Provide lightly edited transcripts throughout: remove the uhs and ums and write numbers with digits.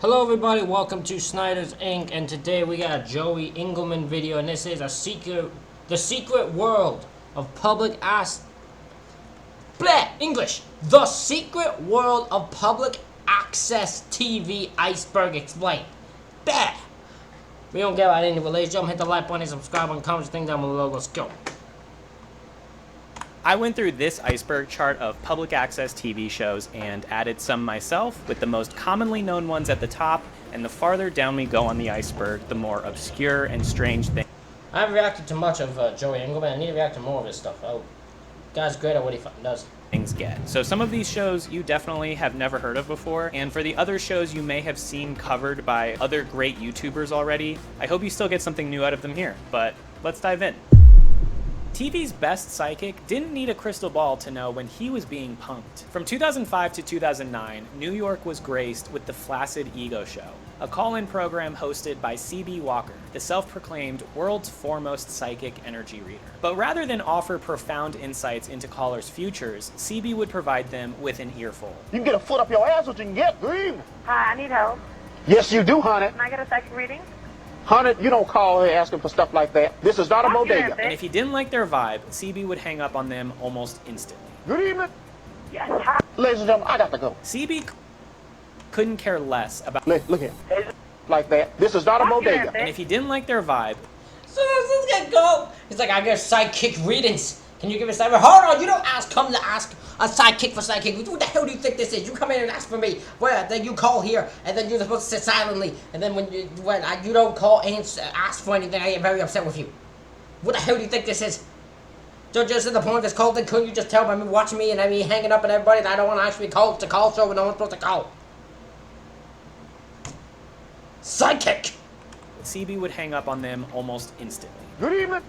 Hello everybody, welcome to Snyder's Inc. And today we got a Joey Engelman video, and this is the secret world of public The secret world of public access TV Iceberg explained. Blah. We don't get right into it, ladies and gentlemen. Hit the like button, subscribe button, comment, thing down below. Let's go. I went through this iceberg chart of public access TV shows and added some myself, with the most commonly known ones at the top, and the farther down we go on the iceberg, the more obscure and strange things. I haven't reacted to much of Joey Engelman. I need to react to more of his stuff. Oh, guy's great at what he fucking does. Things get. So some of these shows you definitely have never heard of before, and for the other shows you may have seen covered by other great YouTubers already, I hope you still get something new out of them here, but let's dive in. TV's best psychic didn't need a crystal ball to know when he was being punked. From 2005 to 2009, New York was graced with the Flaccid Ego Show, a call-in program hosted by C.B. Walker, the self-proclaimed world's foremost psychic energy reader. But rather than offer profound insights into callers' futures, C.B. would provide them with an earful. You can get a foot up your ass, what you can get, Green. Hi, I need help. Yes, you do, honey. Can I get a psychic reading? Honey, you don't call her asking for stuff like that. This is not a bodega. And if he didn't like their vibe, CB would hang up on them almost instantly. Good evening. Yes, hi. Ladies and gentlemen, I got to go. CB couldn't care less about Look here. Like that. This is not a bodega. And if he didn't like their vibe, So let's get go. He's like, I get psychic readings. Can you give me psychic? Hold on, you don't come to ask a sidekick for psychic. What the hell do you think this is? You come in and ask for me. Well, then you call here, and then you're supposed to sit silently. And then when you don't call and ask for anything, I get very upset with you. What the hell do you think this is? So just at the point of this call, then couldn't you just tell by me watching me and me hanging up and everybody that I don't want to actually call to call show when no one's supposed to call? Psychic. CB would hang up on them almost instantly. Good evening.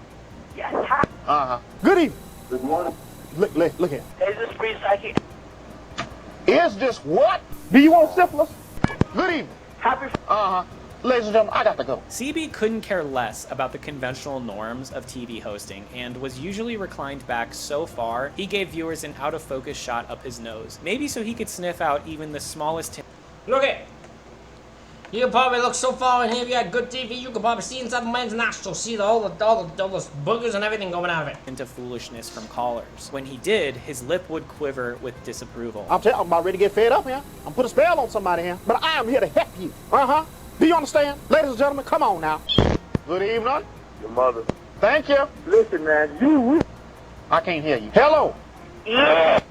Yes, hi. Uh-huh. Good evening. Good morning. Look here. Is this free psychic? Is this what? Do you want syphilis? Good evening. Happy. Uh-huh. Ladies and gentlemen, I got to go. CB couldn't care less about the conventional norms of TV hosting and was usually reclined back so far he gave viewers an out-of-focus shot up his nose, maybe so he could sniff out even the smallest Look it. You can probably look so far in here. If you had good TV, you could probably see inside the man's nostrils, see all the boogers and everything going out of it. into foolishness from callers. When he did, his lip would quiver with disapproval. I'm about ready to get fed up here. I'm put a spell on somebody here. But I am here to help you. Uh-huh. Do you understand? Ladies and gentlemen, come on now. Good evening. Your mother. Thank you. Listen, man, I can't hear you. Hello.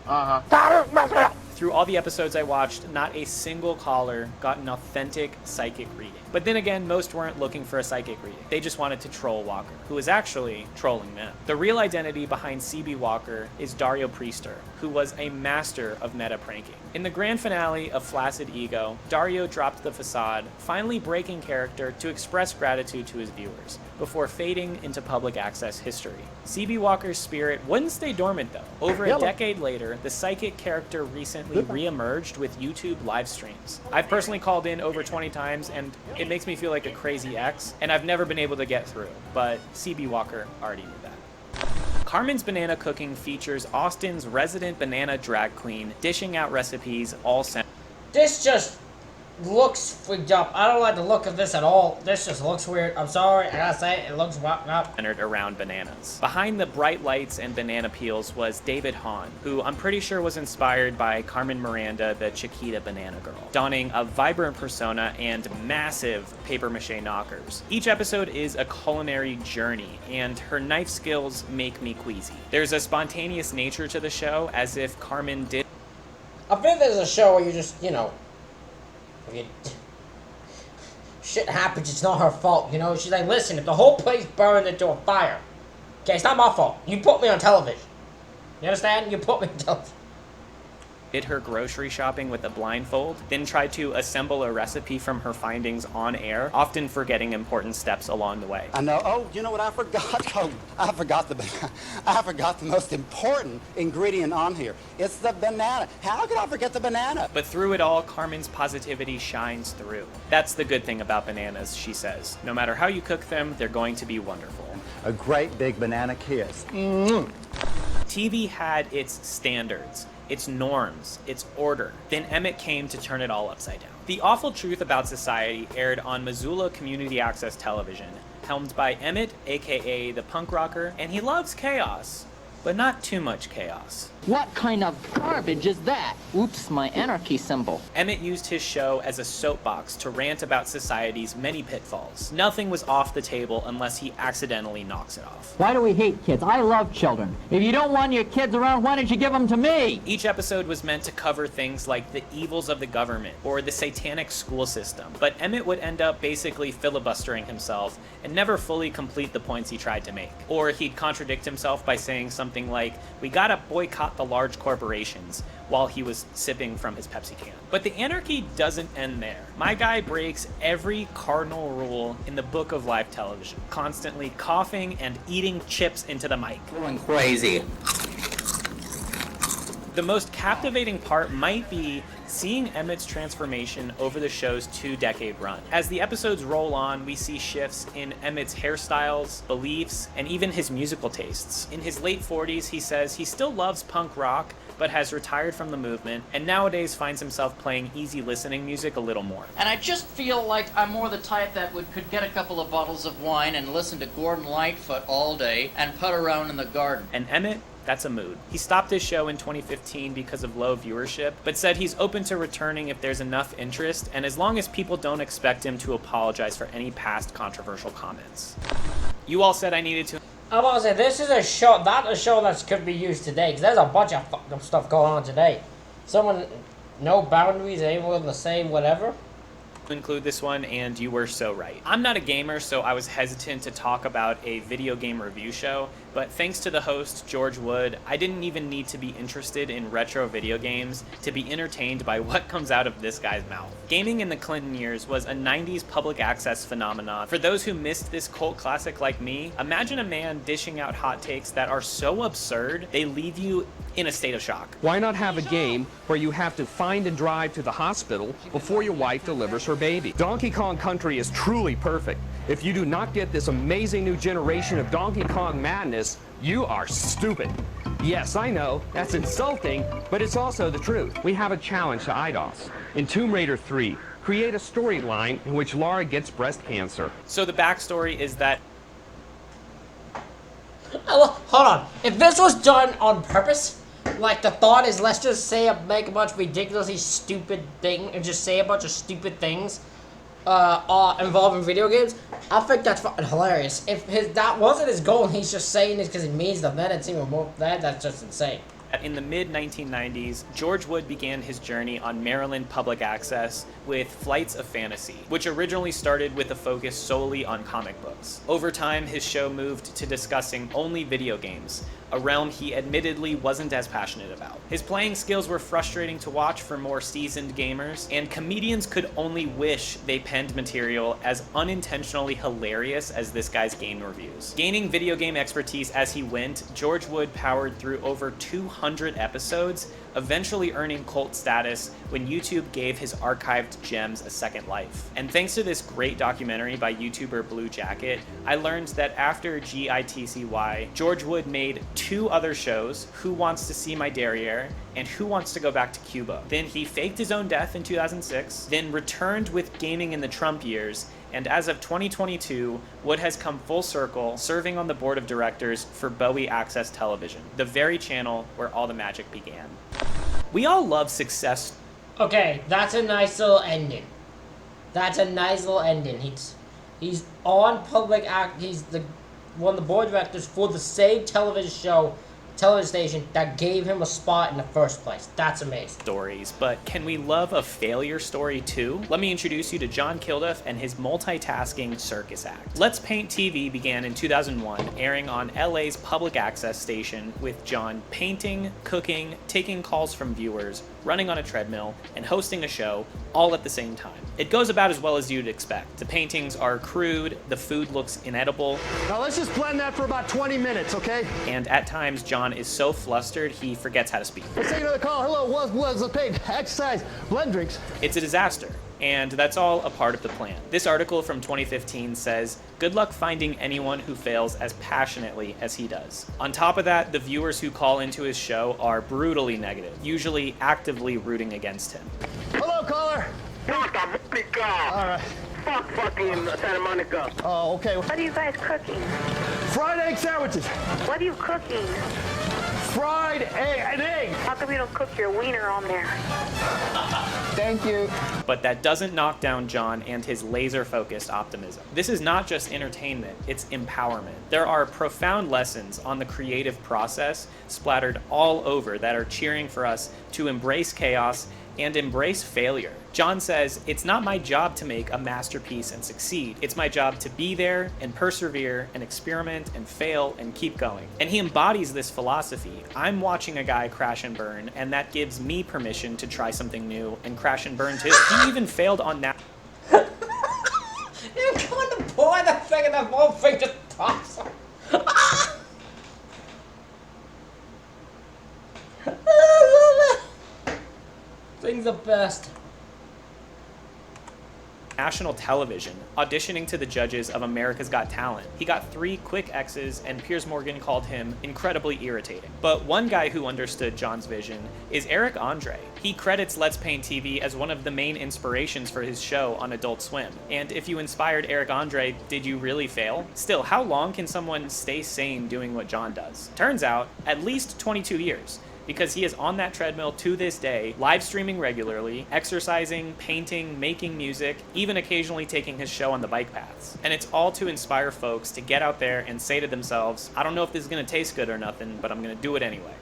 Uh-huh. Through all the episodes I watched, not a single caller got an authentic psychic reading. But then again, most weren't looking for a psychic reading. They just wanted to troll Walker, who was actually trolling them. The real identity behind CB Walker is Dario Priester, who was a master of meta pranking. In the grand finale of Flaccid Ego, Dario dropped the facade, finally breaking character to express gratitude to his viewers, before fading into public access history. CB Walker's spirit wouldn't stay dormant though. Over a decade later, the psychic character recently re-emerged with YouTube live streams. I've personally called in over 20 times, and it makes me feel like a crazy ex, and I've never been able to get through, but CB Walker already knew that. Carmen's Banana Cooking features Austin's resident banana drag queen dishing out recipes all centered. This just looks freaked up. I don't like the look of this at all. This just looks weird. I'm sorry. I gotta say it looks roughed up. Centered around bananas. Behind the bright lights and banana peels was David Hahn, who I'm pretty sure was inspired by Carmen Miranda, the Chiquita banana girl, donning a vibrant persona and massive papier-mâché knockers. Each episode is a culinary journey, and her knife skills make me queasy. There's a spontaneous nature to the show, as if Carmen did. I think there's a show where you just, shit happens, it's not her fault, She's like, listen, if the whole place burned into a fire, okay, it's not my fault. You put me on television. You understand? You put me on television. Did her grocery shopping with a blindfold, then tried to assemble a recipe from her findings on air, often forgetting important steps along the way. I know. Oh, you know what I forgot? Oh, I forgot the most important ingredient on here. It's the banana. How could I forget the banana? But through it all, Carmen's positivity shines through. That's the good thing about bananas, she says. No matter how you cook them, they're going to be wonderful. A great big banana kiss. TV had its standards. its norms, its order. Then Emmett came to turn it all upside down. The Awful Truth About Society aired on Missoula Community Access Television, helmed by Emmett, aka the punk rocker, and he loves chaos, but not too much chaos. What kind of garbage is that? Oops, my anarchy symbol. Emmett used his show as a soapbox to rant about society's many pitfalls. Nothing was off the table unless he accidentally knocks it off. Why do we hate kids? I love children. If you don't want your kids around, why don't you give them to me? Each episode was meant to cover things like the evils of the government or the satanic school system, but Emmett would end up basically filibustering himself and never fully complete the points he tried to make. Or he'd contradict himself by saying something like, "We gotta boycott the large corporations," while he was sipping from his Pepsi can. But the anarchy doesn't end there. My guy breaks every cardinal rule in the book of live television, constantly coughing and eating chips into the mic. Going crazy. The most captivating part might be seeing Emmett's transformation over the show's 2-decade run. As the episodes roll on, we see shifts in Emmett's hairstyles, beliefs, and even his musical tastes. In his late 40s, he says he still loves punk rock, but has retired from the movement, and nowadays finds himself playing easy listening music a little more. And I just feel like I'm more the type that could get a couple of bottles of wine and listen to Gordon Lightfoot all day and put around in the garden. And Emmett, that's a mood. He stopped his show in 2015 because of low viewership, but said he's open to returning if there's enough interest, and as long as people don't expect him to apologize for any past controversial comments. You all said I needed to... I'm gonna say, this is a show that could be used today, because there's a bunch of fucked up stuff going on today. Someone, no boundaries, able to say whatever. Include this one, and you were so right. I'm not a gamer, so I was hesitant to talk about a video game review show, but thanks to the host, George Wood, I didn't even need to be interested in retro video games to be entertained by what comes out of this guy's mouth. Gaming in the Clinton years was a 90s public access phenomenon. For those who missed this cult classic like me, imagine a man dishing out hot takes that are so absurd, they leave you in a state of shock. Why not have a game where you have to find and drive to the hospital before your wife delivers her baby? Donkey Kong Country is truly perfect. If you do not get this amazing new generation of Donkey Kong madness, you are stupid. Yes, I know, that's insulting, but it's also the truth. We have a challenge to IDOS. In Tomb Raider 3, create a storyline in which Lara gets breast cancer. So the backstory is that Hold on. If this was done on purpose, like the thought is, let's just make a bunch of ridiculously stupid thing and just say a bunch of stupid things involving video games, I think that's fucking hilarious. If that wasn't his goal and he's just saying this because he means them, then it's even more, that's just insane. in the mid-1990s, George Wood began his journey on Maryland public access with Flights of Fantasy, which originally started with a focus solely on comic books. Over time, his show moved to discussing only video games, a realm he admittedly wasn't as passionate about. His playing skills were frustrating to watch for more seasoned gamers, and comedians could only wish they penned material as unintentionally hilarious as this guy's game reviews. Gaining video game expertise as he went, George Wood powered through over 200 episodes, eventually earning cult status when YouTube gave his archived gems a second life. And thanks to this great documentary by YouTuber Blue Jacket, I learned that after GITCY, George Wood made 2 other shows, Who Wants to See My Derriere and Who Wants to Go Back to Cuba. Then he faked his own death in 2006, then returned with Gaming in the Trump Years, and as of 2022, Wood has come full circle, serving on the board of directors for Bowie Access Television, the very channel where all the magic began. We all love success. Okay, that's a nice little ending. That's a nice little ending. He's on public act. He's one of the board directors for the same television station that gave him a spot in the first place. That's amazing. Stories, but can we love a failure story too? Let me introduce you to John Kilduff and his multitasking circus act. Let's Paint TV began in 2001, airing on LA's public access station, with John painting, cooking, taking calls from viewers, running on a treadmill, and hosting a show, all at the same time. It goes about as well as you'd expect. The paintings are crude, the food looks inedible. Now let's just blend that for about 20 minutes, okay? And at times, John is so flustered, he forgets how to speak. Let's take another call. Hello, was the paint? Exercise, blend drinks. It's a disaster. And that's all a part of the plan. This article from 2015 says, "Good luck finding anyone who fails as passionately as he does." On top of that, the viewers who call into his show are brutally negative, usually actively rooting against him. Hello, caller. Santa Monica. All right. Fuck fucking Santa Monica. Oh, okay. What are you guys cooking? Fried egg sandwiches. What are you cooking? Fried egg. How come you don't cook your wiener on there? Thank you. But that doesn't knock down John and his laser-focused optimism. This is not just entertainment, it's empowerment. There are profound lessons on the creative process splattered all over that are cheering for us to embrace chaos and embrace failure. John says, "It's not my job to make a masterpiece and succeed. It's my job to be there and persevere and experiment and fail and keep going." And he embodies this philosophy. I'm watching a guy crash and burn, and that gives me permission to try something new and crash and burn too. He even failed on that. You're going to pour the thing and the whole thing just pops up. Thing's the best. National television, auditioning to the judges of America's Got Talent. He got 3 quick X's, and Piers Morgan called him incredibly irritating. But one guy who understood John's vision is Eric Andre. He credits Let's Paint TV as one of the main inspirations for his show on Adult Swim. And if you inspired Eric Andre, did you really fail? Still, how long can someone stay sane doing what John does? Turns out, at least 22 years. Because he is on that treadmill to this day, live streaming regularly, exercising, painting, making music, even occasionally taking his show on the bike paths. And it's all to inspire folks to get out there and say to themselves, "I don't know if this is gonna taste good or nothing, but I'm gonna do it anyway."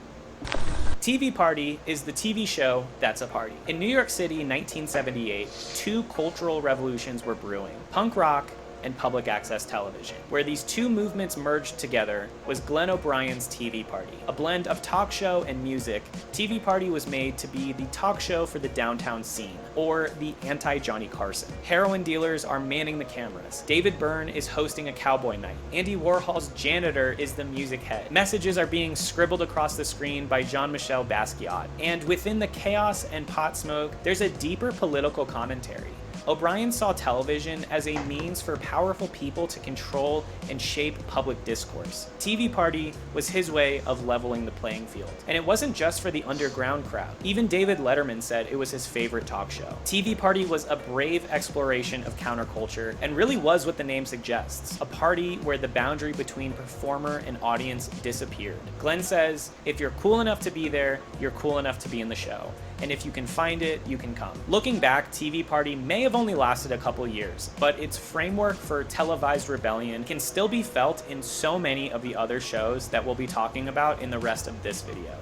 TV Party is the TV show that's a party. In New York City, 1978, 2 cultural revolutions were brewing: punk rock and public access television. Where these 2 movements merged together was Glenn O'Brien's TV Party. A blend of talk show and music, TV Party was made to be the talk show for the downtown scene, or the anti-Johnny Carson. Heroin dealers are manning the cameras. David Byrne is hosting a cowboy night. Andy Warhol's janitor is the music head. Messages are being scribbled across the screen by Jean-Michel Basquiat. And within the chaos and pot smoke, there's a deeper political commentary. O'Brien saw television as a means for powerful people to control and shape public discourse. TV Party was his way of leveling the playing field. And it wasn't just for the underground crowd. Even David Letterman said it was his favorite talk show. TV Party was a brave exploration of counterculture and really was what the name suggests, a party where the boundary between performer and audience disappeared. Glenn says, "If you're cool enough to be there, you're cool enough to be in the show. And if you can find it, you can come." Looking back, TV Party may have only lasted a couple years, but its framework for televised rebellion can still be felt in so many of the other shows that we'll be talking about in the rest of this video.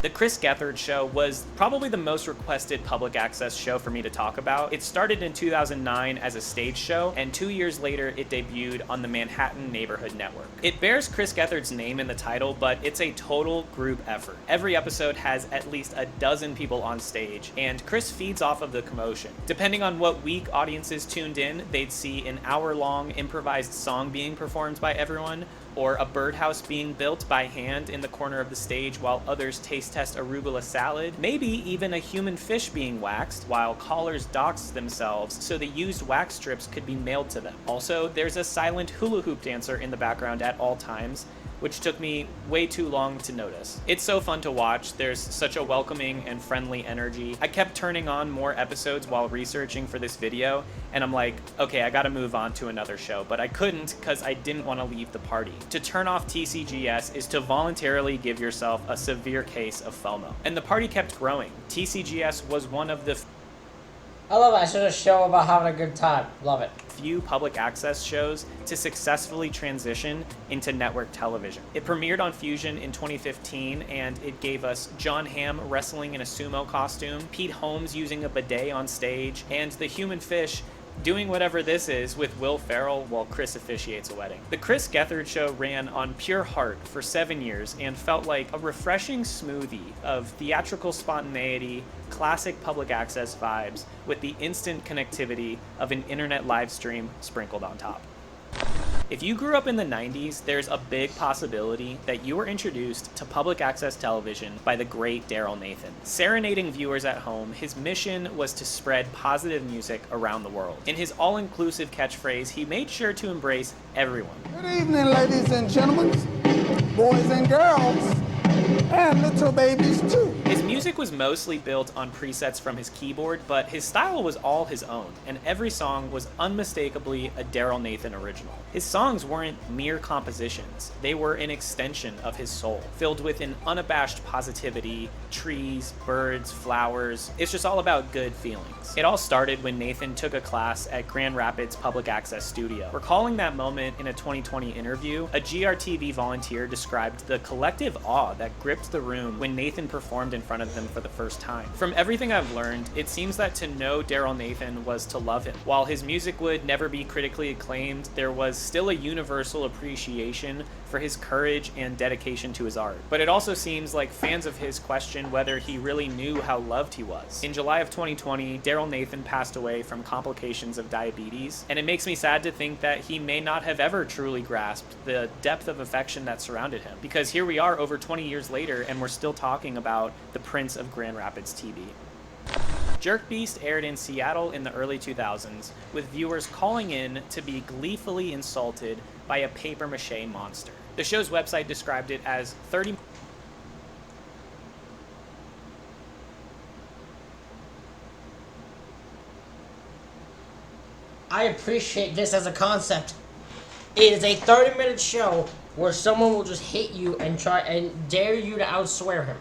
The Chris Gethard Show was probably the most requested public access show for me to talk about. It started in 2009 as a stage show, and 2 years later it debuted on the Manhattan Neighborhood Network. It bears Chris Gethard's name in the title, but it's a total group effort. Every episode has at least a dozen people on stage, and Chris feeds off of the commotion. Depending on what week audiences tuned in, they'd see an hour-long improvised song being performed by everyone, or a birdhouse being built by hand in the corner of the stage while others taste test arugula salad, maybe even a human fish being waxed while callers doxed themselves so the used wax strips could be mailed to them. Also, there's a silent hula hoop dancer in the background at all times, which took me way too long to notice. It's so fun to watch. There's such a welcoming and friendly energy. I kept turning on more episodes while researching for this video, and I'm like, okay, I gotta move on to another show, but I couldn't because I didn't want to leave the party. To turn off TCGS is to voluntarily give yourself a severe case of FOMO. And the party kept growing. TCGS was one of the I love that. It's just a show about having a good time. Love it. few public access shows to successfully transition into network television. It premiered on Fusion in 2015, and it gave us John Hamm wrestling in a sumo costume, Pete Holmes using a bidet on stage, and the human fish doing whatever this is with Will Ferrell while Chris officiates a wedding. The Chris Gethard Show ran on Pure Heart for 7 years and felt like a refreshing smoothie of theatrical spontaneity, classic public access vibes, with the instant connectivity of an internet live stream sprinkled on top. If you grew up in the 90s, there's a big possibility that you were introduced to public access television by the great Daryl Nathan. Serenading viewers at home, his mission was to spread positive music around the world. In his all-inclusive catchphrase, he made sure to embrace everyone. Good evening, ladies and gentlemen, boys and girls, and little babies too. His music was mostly built on presets from his keyboard, but his style was all his own, and every song was unmistakably a Daryl Nathan original. His songs weren't mere compositions, they were an extension of his soul, filled with an unabashed positivity, trees, birds, flowers. It's just all about good feelings. It all started when Nathan took a class at Grand Rapids Public Access Studio. Recalling that moment in a 2020 interview, a GRTV volunteer described the collective awe that gripped the room when Nathan performed in front of them for the first time. From everything I've learned, it seems that to know Daryl Nathan was to love him. While his music would never be critically acclaimed, there was still a universal appreciation for his courage and dedication to his art. But it also seems like fans of his question whether he really knew how loved he was. In July of 2020, Daryl Nathan passed away from complications of diabetes, and it makes me sad to think that he may not have ever truly grasped the depth of affection that surrounded him, because here we are over 20 years later and we're still talking about the Prince of Grand Rapids TV. Jerk Beast aired in Seattle in the early 2000s, with viewers calling in to be gleefully insulted by a papier-mâché monster. The show's website described it as 30... I appreciate this as a concept. It is a 30-minute show where someone will just hit you and try and dare you to outswear him.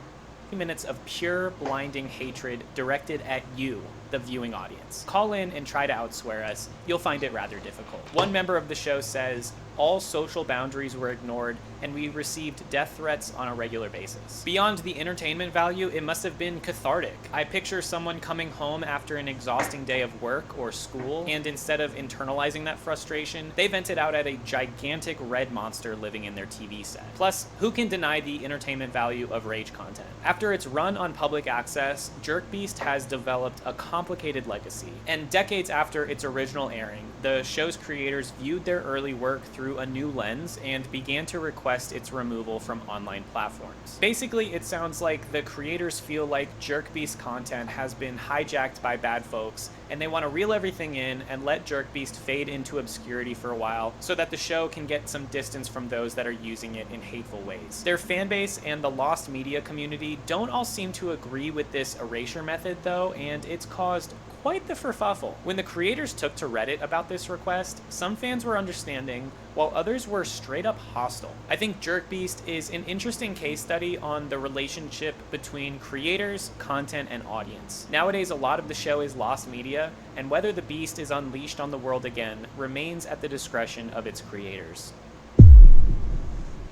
minutes of pure, blinding hatred directed at you, the viewing audience. Call in and try to outswear us. You'll find it rather difficult. One member of the show says, all social boundaries were ignored, and we received death threats on a regular basis. Beyond the entertainment value, it must have been cathartic. I picture someone coming home after an exhausting day of work or school, and instead of internalizing that frustration, they vent it out at a gigantic red monster living in their TV set. Plus, who can deny the entertainment value of rage content? After its run on public access, Jerk Beast has developed a complicated legacy, and decades after its original airing, the show's creators viewed their early work through a new lens and began to request its removal from online platforms. Basically, it sounds like the creators feel like Jerk Beast content has been hijacked by bad folks, and they want to reel everything in and let Jerk Beast fade into obscurity for a while so that the show can get some distance from those that are using it in hateful ways. Their fanbase and the lost media community don't all seem to agree with this erasure method though, and it's caused quite the kerfuffle. When the creators took to Reddit about this request, some fans were understanding, while others were straight up hostile. I think Jerk Beast is an interesting case study on the relationship between creators, content, and audience. Nowadays, a lot of the show is lost media, and whether the beast is unleashed on the world again remains at the discretion of its creators.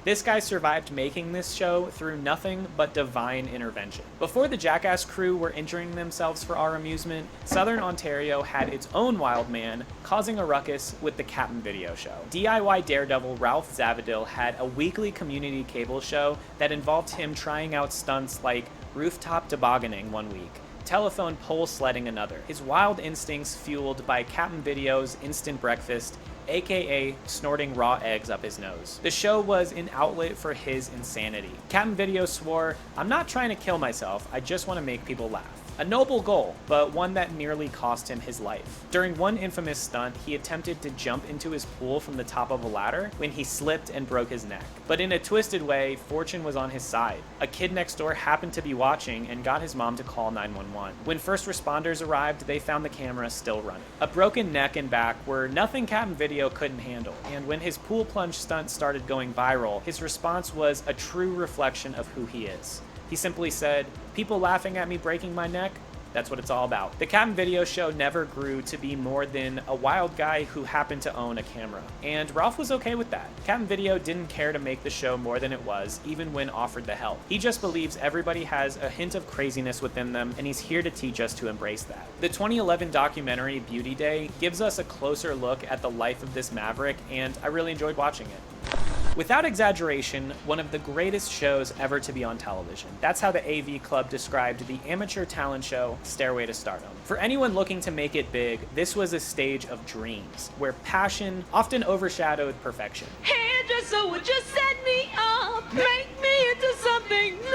This guy survived making this show through nothing but divine intervention. Before the Jackass crew were injuring themselves for our amusement, Southern Ontario had its own wild man causing a ruckus with the Captain Video Show. DIY Daredevil Ralph Zavadil had a weekly community cable show that involved him trying out stunts like rooftop tobogganing one week, telephone pole sledding another. His wild instincts fueled by Captain Video's instant breakfast, aka snorting raw eggs up his nose. The show was an outlet for his insanity. Captain Video swore, "I'm not trying to kill myself, I just want to make people laugh." A noble goal, but one that nearly cost him his life. During one infamous stunt, he attempted to jump into his pool from the top of a ladder when he slipped and broke his neck. But in a twisted way, fortune was on his side. A kid next door happened to be watching and got his mom to call 911. When first responders arrived, they found the camera still running. A broken neck and back were nothing Captain Video couldn't handle, and when his pool plunge stunt started going viral, his response was a true reflection of who he is. He simply said, "People laughing at me breaking my neck? That's what it's all about." The Captain Video Show never grew to be more than a wild guy who happened to own a camera. And Ralph was okay with that. Captain Video didn't care to make the show more than it was, even when offered the help. He just believes everybody has a hint of craziness within them, and he's here to teach us to embrace that. The 2011 documentary Beauty Day gives us a closer look at the life of this maverick, and I really enjoyed watching it. Without exaggeration, one of the greatest shows ever to be on television. That's how the AV Club described the amateur talent show Stairway to Stardom. For anyone looking to make it big, this was a stage of dreams, where passion often overshadowed perfection. Hairdresser, would you set me up, make me into something new?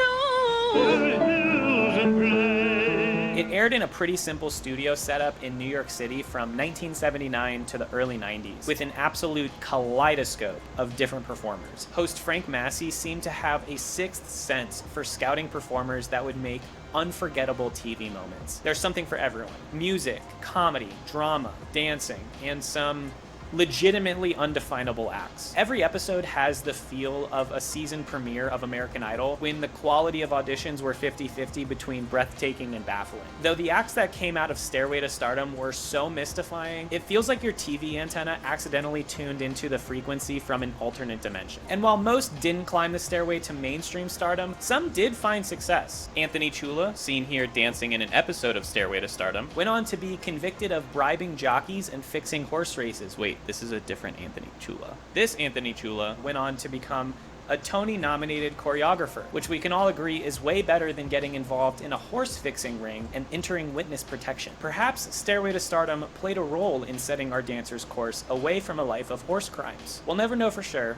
It aired in a pretty simple studio setup in New York City from 1979 to the early 90s, with an absolute kaleidoscope of different performers. Host Frank Massey seemed to have a sixth sense for scouting performers that would make unforgettable TV moments. There's something for everyone. Music, comedy, drama, dancing, and some legitimately undefinable acts. Every episode has the feel of a season premiere of American Idol, when the quality of auditions were 50-50 between breathtaking and baffling. Though the acts that came out of Stairway to Stardom were so mystifying, it feels like your TV antenna accidentally tuned into the frequency from an alternate dimension. And while most didn't climb the stairway to mainstream stardom, some did find success. Anthony Chula, seen here dancing in an episode of Stairway to Stardom, went on to be convicted of bribing jockeys and fixing horse races. Wait, this is a different Anthony Chula. This Anthony Chula went on to become a Tony-nominated choreographer, which we can all agree is way better than getting involved in a horse-fixing ring and entering witness protection. Perhaps Stairway to Stardom played a role in setting our dancers' course away from a life of horse crimes. We'll never know for sure,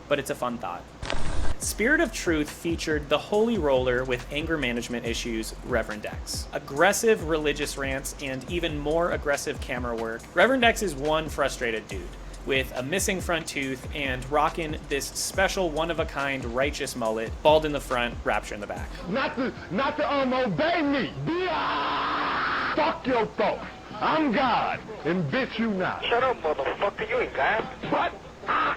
but it's a fun thought. Spirit of Truth featured the holy roller with anger management issues, Reverend X. Aggressive religious rants and even more aggressive camera work. Reverend X is one frustrated dude with a missing front tooth and rocking this special one-of-a-kind righteous mullet, bald in the front, rapture in the back. Not to obey me. Fuck your thoughts. I'm God, and bitch you not. Shut up, motherfucker. You ain't God. What? I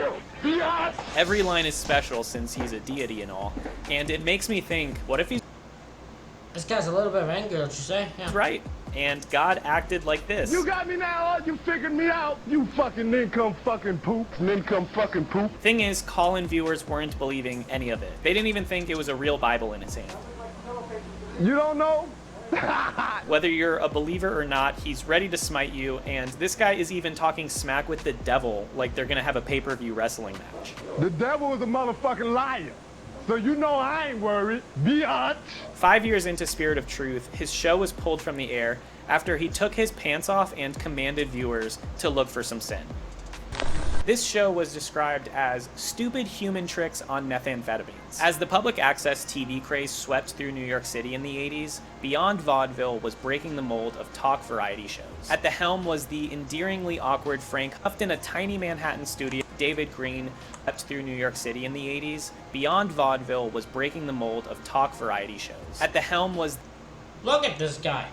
am. Yes. Every line is special since he's a deity and all, and it makes me think, what if he's This guy's a little bit of anger, don't you say? Yeah. right? And God acted like this. You got me now, you figured me out. You fucking nincome fucking poop. Nincome fucking poop. Thing is, call-in viewers weren't believing any of it. They didn't even think it was a real Bible in his hand. You don't know? Whether you're a believer or not, he's ready to smite you, and this guy is even talking smack with the devil like they're gonna have a pay-per-view wrestling match. The devil is a motherfucking liar. So you know I ain't worried. Biatch. 5 years into Spirit of Truth, his show was pulled from the air after he took his pants off and commanded viewers to look for some sin. This show was described as stupid human tricks on methamphetamines. As the public access TV craze swept through New York City in the 80s, Beyond Vaudeville was breaking the mold of talk variety shows. At the helm was the endearingly awkward Frank Huffed in a tiny Manhattan studio. David Green swept through New York City in the 80s. Beyond Vaudeville was breaking the mold of talk variety shows. At the helm was... Look at this guy.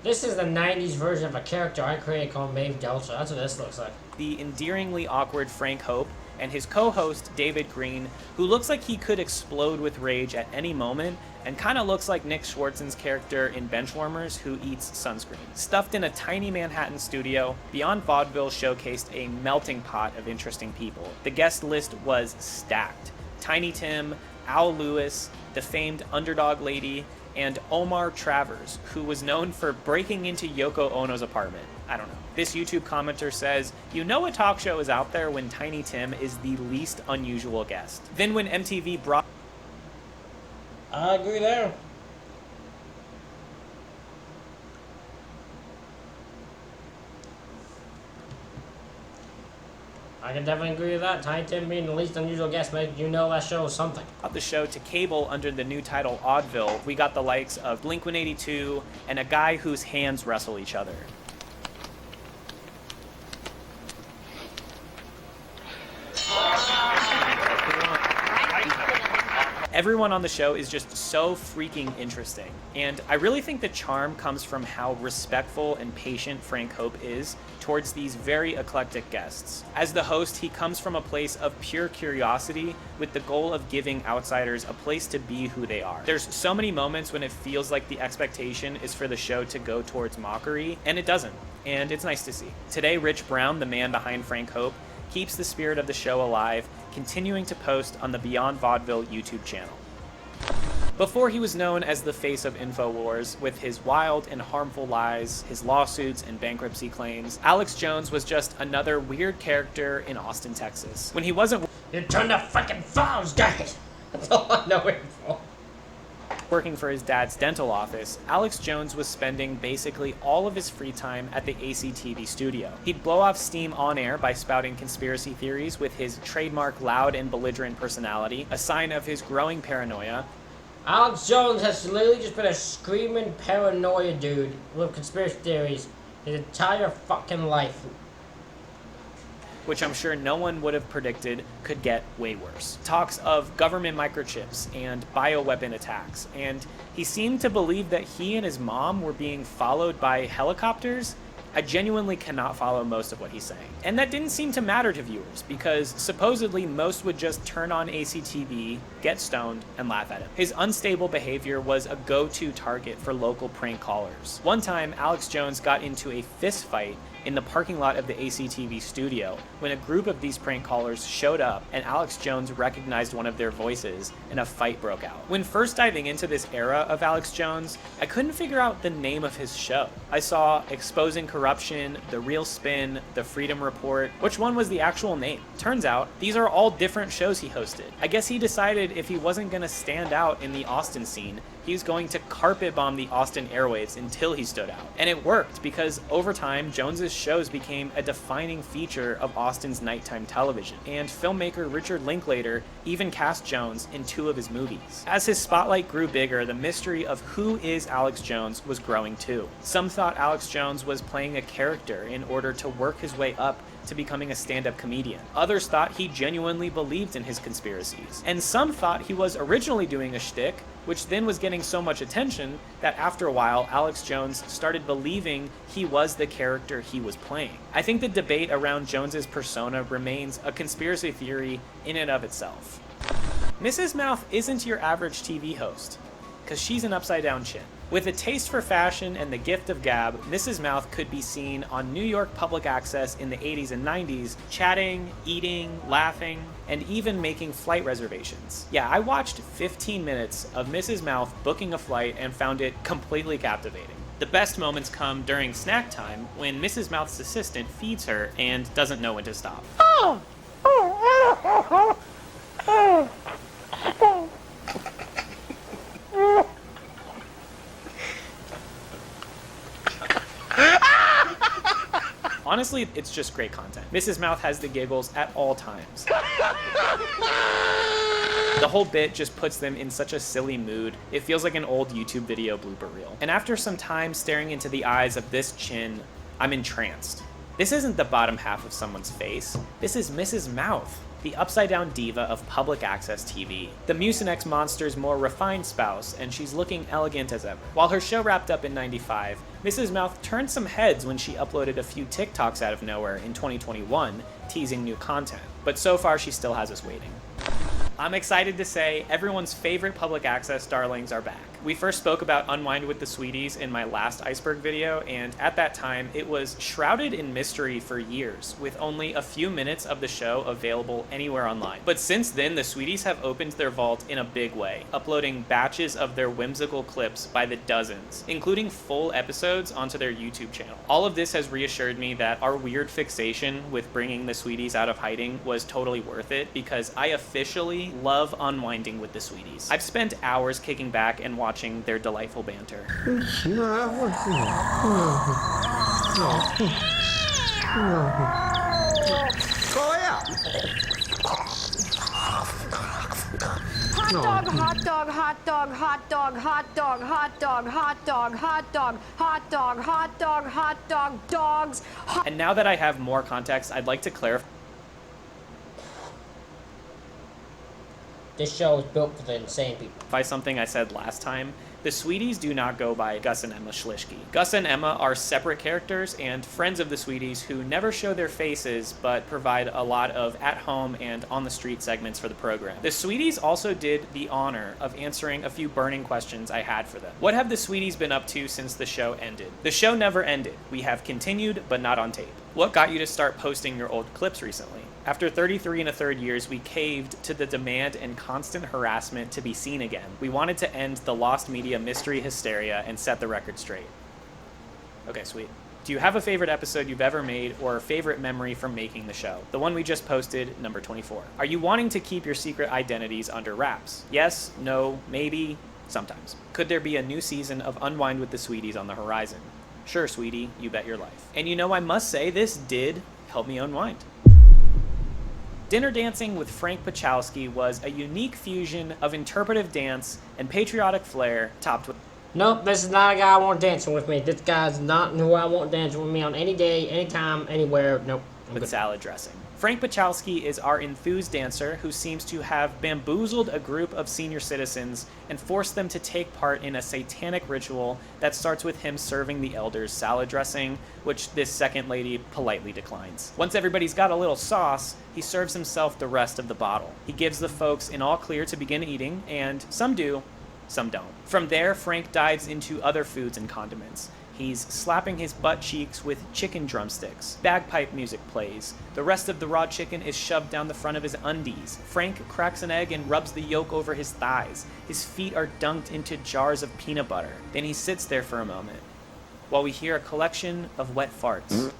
This is the 90s version of a character I created called Maeve Delta. That's what this looks like. The endearingly awkward Frank Hope and his co-host David Green, who looks like he could explode with rage at any moment and kind of looks like Nick Swartzen's character in Benchwarmers, who eats sunscreen. Stuffed in a tiny Manhattan studio, Beyond Vaudeville showcased a melting pot of interesting people. The guest list was stacked. Tiny Tim, Al Lewis, the famed Underdog Lady, and Omar Travers, who was known for breaking into Yoko Ono's apartment. I don't know. This YouTube commenter says, you know a talk show is out there when Tiny Tim is the least unusual guest. Then when MTV brought... I agree there. I can definitely agree with that. Tiny Tim being the least unusual guest made you know that show is something. The show to cable under the new title Vaudeville, we got the likes of Blink-182 and a guy whose hands wrestle each other. Everyone on the show is just so freaking interesting, and I really think the charm comes from how respectful and patient Frank Hope is towards these very eclectic guests. As the host, he comes from a place of pure curiosity with the goal of giving outsiders a place to be who they are. There's so many moments when it feels like the expectation is for the show to go towards mockery, and it doesn't, and it's nice to see. Today, Rich Brown, the man behind Frank Hope, keeps the spirit of the show alive, continuing to post on the Beyond Vaudeville YouTube channel. Before he was known as the face of InfoWars, with his wild and harmful lies, his lawsuits and bankruptcy claims, Alex Jones was just another weird character in Austin, Texas. When he wasn't You turn the fucking phones, guys! That's all I know him for. working for his dad's dental office, Alex Jones was spending basically all of his free time at the ACTV studio. He'd blow off steam on air by spouting conspiracy theories with his trademark loud and belligerent personality, a sign of his growing paranoia. Alex Jones has literally just been a screaming paranoia dude with conspiracy theories his entire fucking life. Which I'm sure no one would have predicted could get way worse. Talks of government microchips and bioweapon attacks, and he seemed to believe that he and his mom were being followed by helicopters. I genuinely cannot follow most of what he's saying. And that didn't seem to matter to viewers, because supposedly most would just turn on ACTV, get stoned, and laugh at him. His unstable behavior was a go-to target for local prank callers. One time, Alex Jones got into a fist fight in the parking lot of the ACTV studio when a group of these prank callers showed up and Alex Jones recognized one of their voices and a fight broke out. When first diving into this era of Alex Jones, I couldn't figure out the name of his show. I saw Exposing Corruption, The Real Spin, The Freedom Report. Which one was the actual name? Turns out, these are all different shows he hosted. I guess he decided if he wasn't gonna stand out in the Austin scene, he was going to carpet bomb the Austin airwaves until he stood out. And it worked, because over time, Jones's shows became a defining feature of Austin's nighttime television, and filmmaker Richard Linklater even cast Jones in 2 of his movies. As his spotlight grew bigger, the mystery of who is Alex Jones was growing too. Some thought Alex Jones was playing a character in order to work his way up to becoming a stand-up comedian. Others thought he genuinely believed in his conspiracies. And some thought he was originally doing a shtick, which then was getting so much attention that after a while, Alex Jones started believing he was the character he was playing. I think the debate around Jones's persona remains a conspiracy theory in and of itself. Mrs. Mouth isn't your average TV host, because she's an upside-down chin. With a taste for fashion and the gift of gab, Mrs. Mouth could be seen on New York public access in the 80s and 90s, chatting, eating, laughing, and even making flight reservations. Yeah, I watched 15 minutes of Mrs. Mouth booking a flight and found it completely captivating. The best moments come during snack time when Mrs. Mouth's assistant feeds her and doesn't know when to stop. Honestly, it's just great content. Mrs. Mouth has the giggles at all times. The whole bit just puts them in such a silly mood. It feels like an old YouTube video blooper reel. And after some time staring into the eyes of this chin, I'm entranced. This isn't the bottom half of someone's face. This is Mrs. Mouth, the upside-down diva of public access TV. The Mucinex monster's more refined spouse, and she's looking elegant as ever. While her show wrapped up in '95, Mrs. Mouth turned some heads when she uploaded a few TikToks out of nowhere in 2021, teasing new content. But so far, she still has us waiting. I'm excited to say everyone's favorite public access darlings are back. We first spoke about Unwind with the Sweeties in my last Iceberg video, and at that time, it was shrouded in mystery for years, with only a few minutes of the show available anywhere online. But since then, the Sweeties have opened their vault in a big way, uploading batches of their whimsical clips by the dozens, including full episodes onto their YouTube channel. All of this has reassured me that our weird fixation with bringing the Sweeties out of hiding was totally worth it, because I officially love unwinding with the Sweeties. I've spent hours kicking back and watching their delightful banter. Hot dog, hot dog, hot dog, hot dog, hot dog, hot dog, hot dog, hot dog, hot dog, hot dog, dogs. And now that I have more context, I'd like to clarify. This show is built for the insane people. By something I said last time, the Sweeties do not go by Gus and Emma Schlischke. Gus and Emma are separate characters and friends of the Sweeties who never show their faces but provide a lot of at-home and on-the-street segments for the program. The Sweeties also did the honor of answering a few burning questions I had for them. What have the Sweeties been up to since the show ended? The show never ended. We have continued, but not on tape. What got you to start posting your old clips recently? After 33 1/3 years, we caved to the demand and constant harassment to be seen again. We wanted to end the lost media mystery hysteria and set the record straight. Okay, sweet. Do you have a favorite episode you've ever made or a favorite memory from making the show? The one we just posted, number 24. Are you wanting to keep your secret identities under wraps? Yes, no, maybe, sometimes. Could there be a new season of Unwind with the Sweeties on the horizon? Sure, sweetie, you bet your life. And you know, I must say, this did help me unwind. Dinner Dancing with Frank Pachowski was a unique fusion of interpretive dance and patriotic flair topped with... Nope, this is not a guy I want dancing with me. This guy's not who I want dancing with me on any day, anytime, anywhere. Nope. with salad dressing. Frank Pachowski is our enthused dancer who seems to have bamboozled a group of senior citizens and forced them to take part in a satanic ritual that starts with him serving the elders salad dressing, which this second lady politely declines. Once everybody's got a little sauce, he serves himself the rest of the bottle. He gives the folks an all clear to begin eating, and some do, some don't. From there, Frank dives into other foods and condiments. He's slapping his butt cheeks with chicken drumsticks. Bagpipe music plays. The rest of the raw chicken is shoved down the front of his undies. Frank cracks an egg and rubs the yolk over his thighs. His feet are dunked into jars of peanut butter. Then he sits there for a moment, while we hear a collection of wet farts.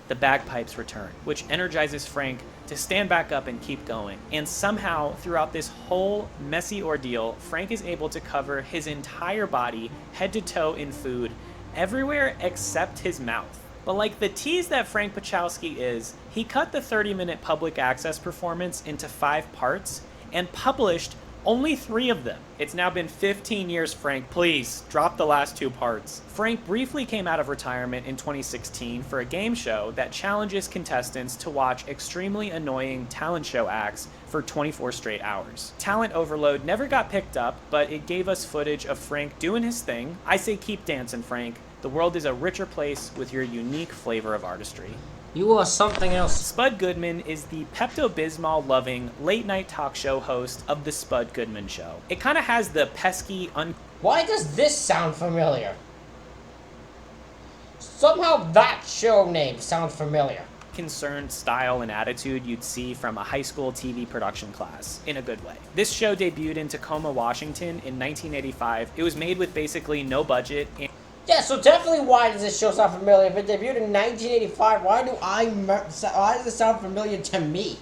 The bagpipes return, which energizes Frank to stand back up and keep going. And somehow, throughout this whole messy ordeal, Frank is able to cover his entire body, head to toe in food, everywhere except his mouth. But like the tease that Frank Pachowski is, he cut the 30-minute public access performance into 5 parts and published only 3 of them. It's now been 15 years, Frank. Please, drop the last 2 parts. Frank briefly came out of retirement in 2016 for a game show that challenges contestants to watch extremely annoying talent show acts for 24 straight hours. Talent overload never got picked up, but it gave us footage of Frank doing his thing. I say keep dancing, Frank. The world is a richer place with your unique flavor of artistry. You are something else. Spud Goodman is the Pepto-Bismol-loving late-night talk show host of The Spud Goodman Show. It kind of has the pesky, Why does this sound familiar? Somehow that show name sounds familiar. Concerned style and attitude you'd see from a high school TV production class, in a good way. This show debuted in Tacoma, Washington in 1985. It was made with basically no budget. Yeah, so definitely why does this show sound familiar? If it debuted in 1985, why does it sound familiar to me?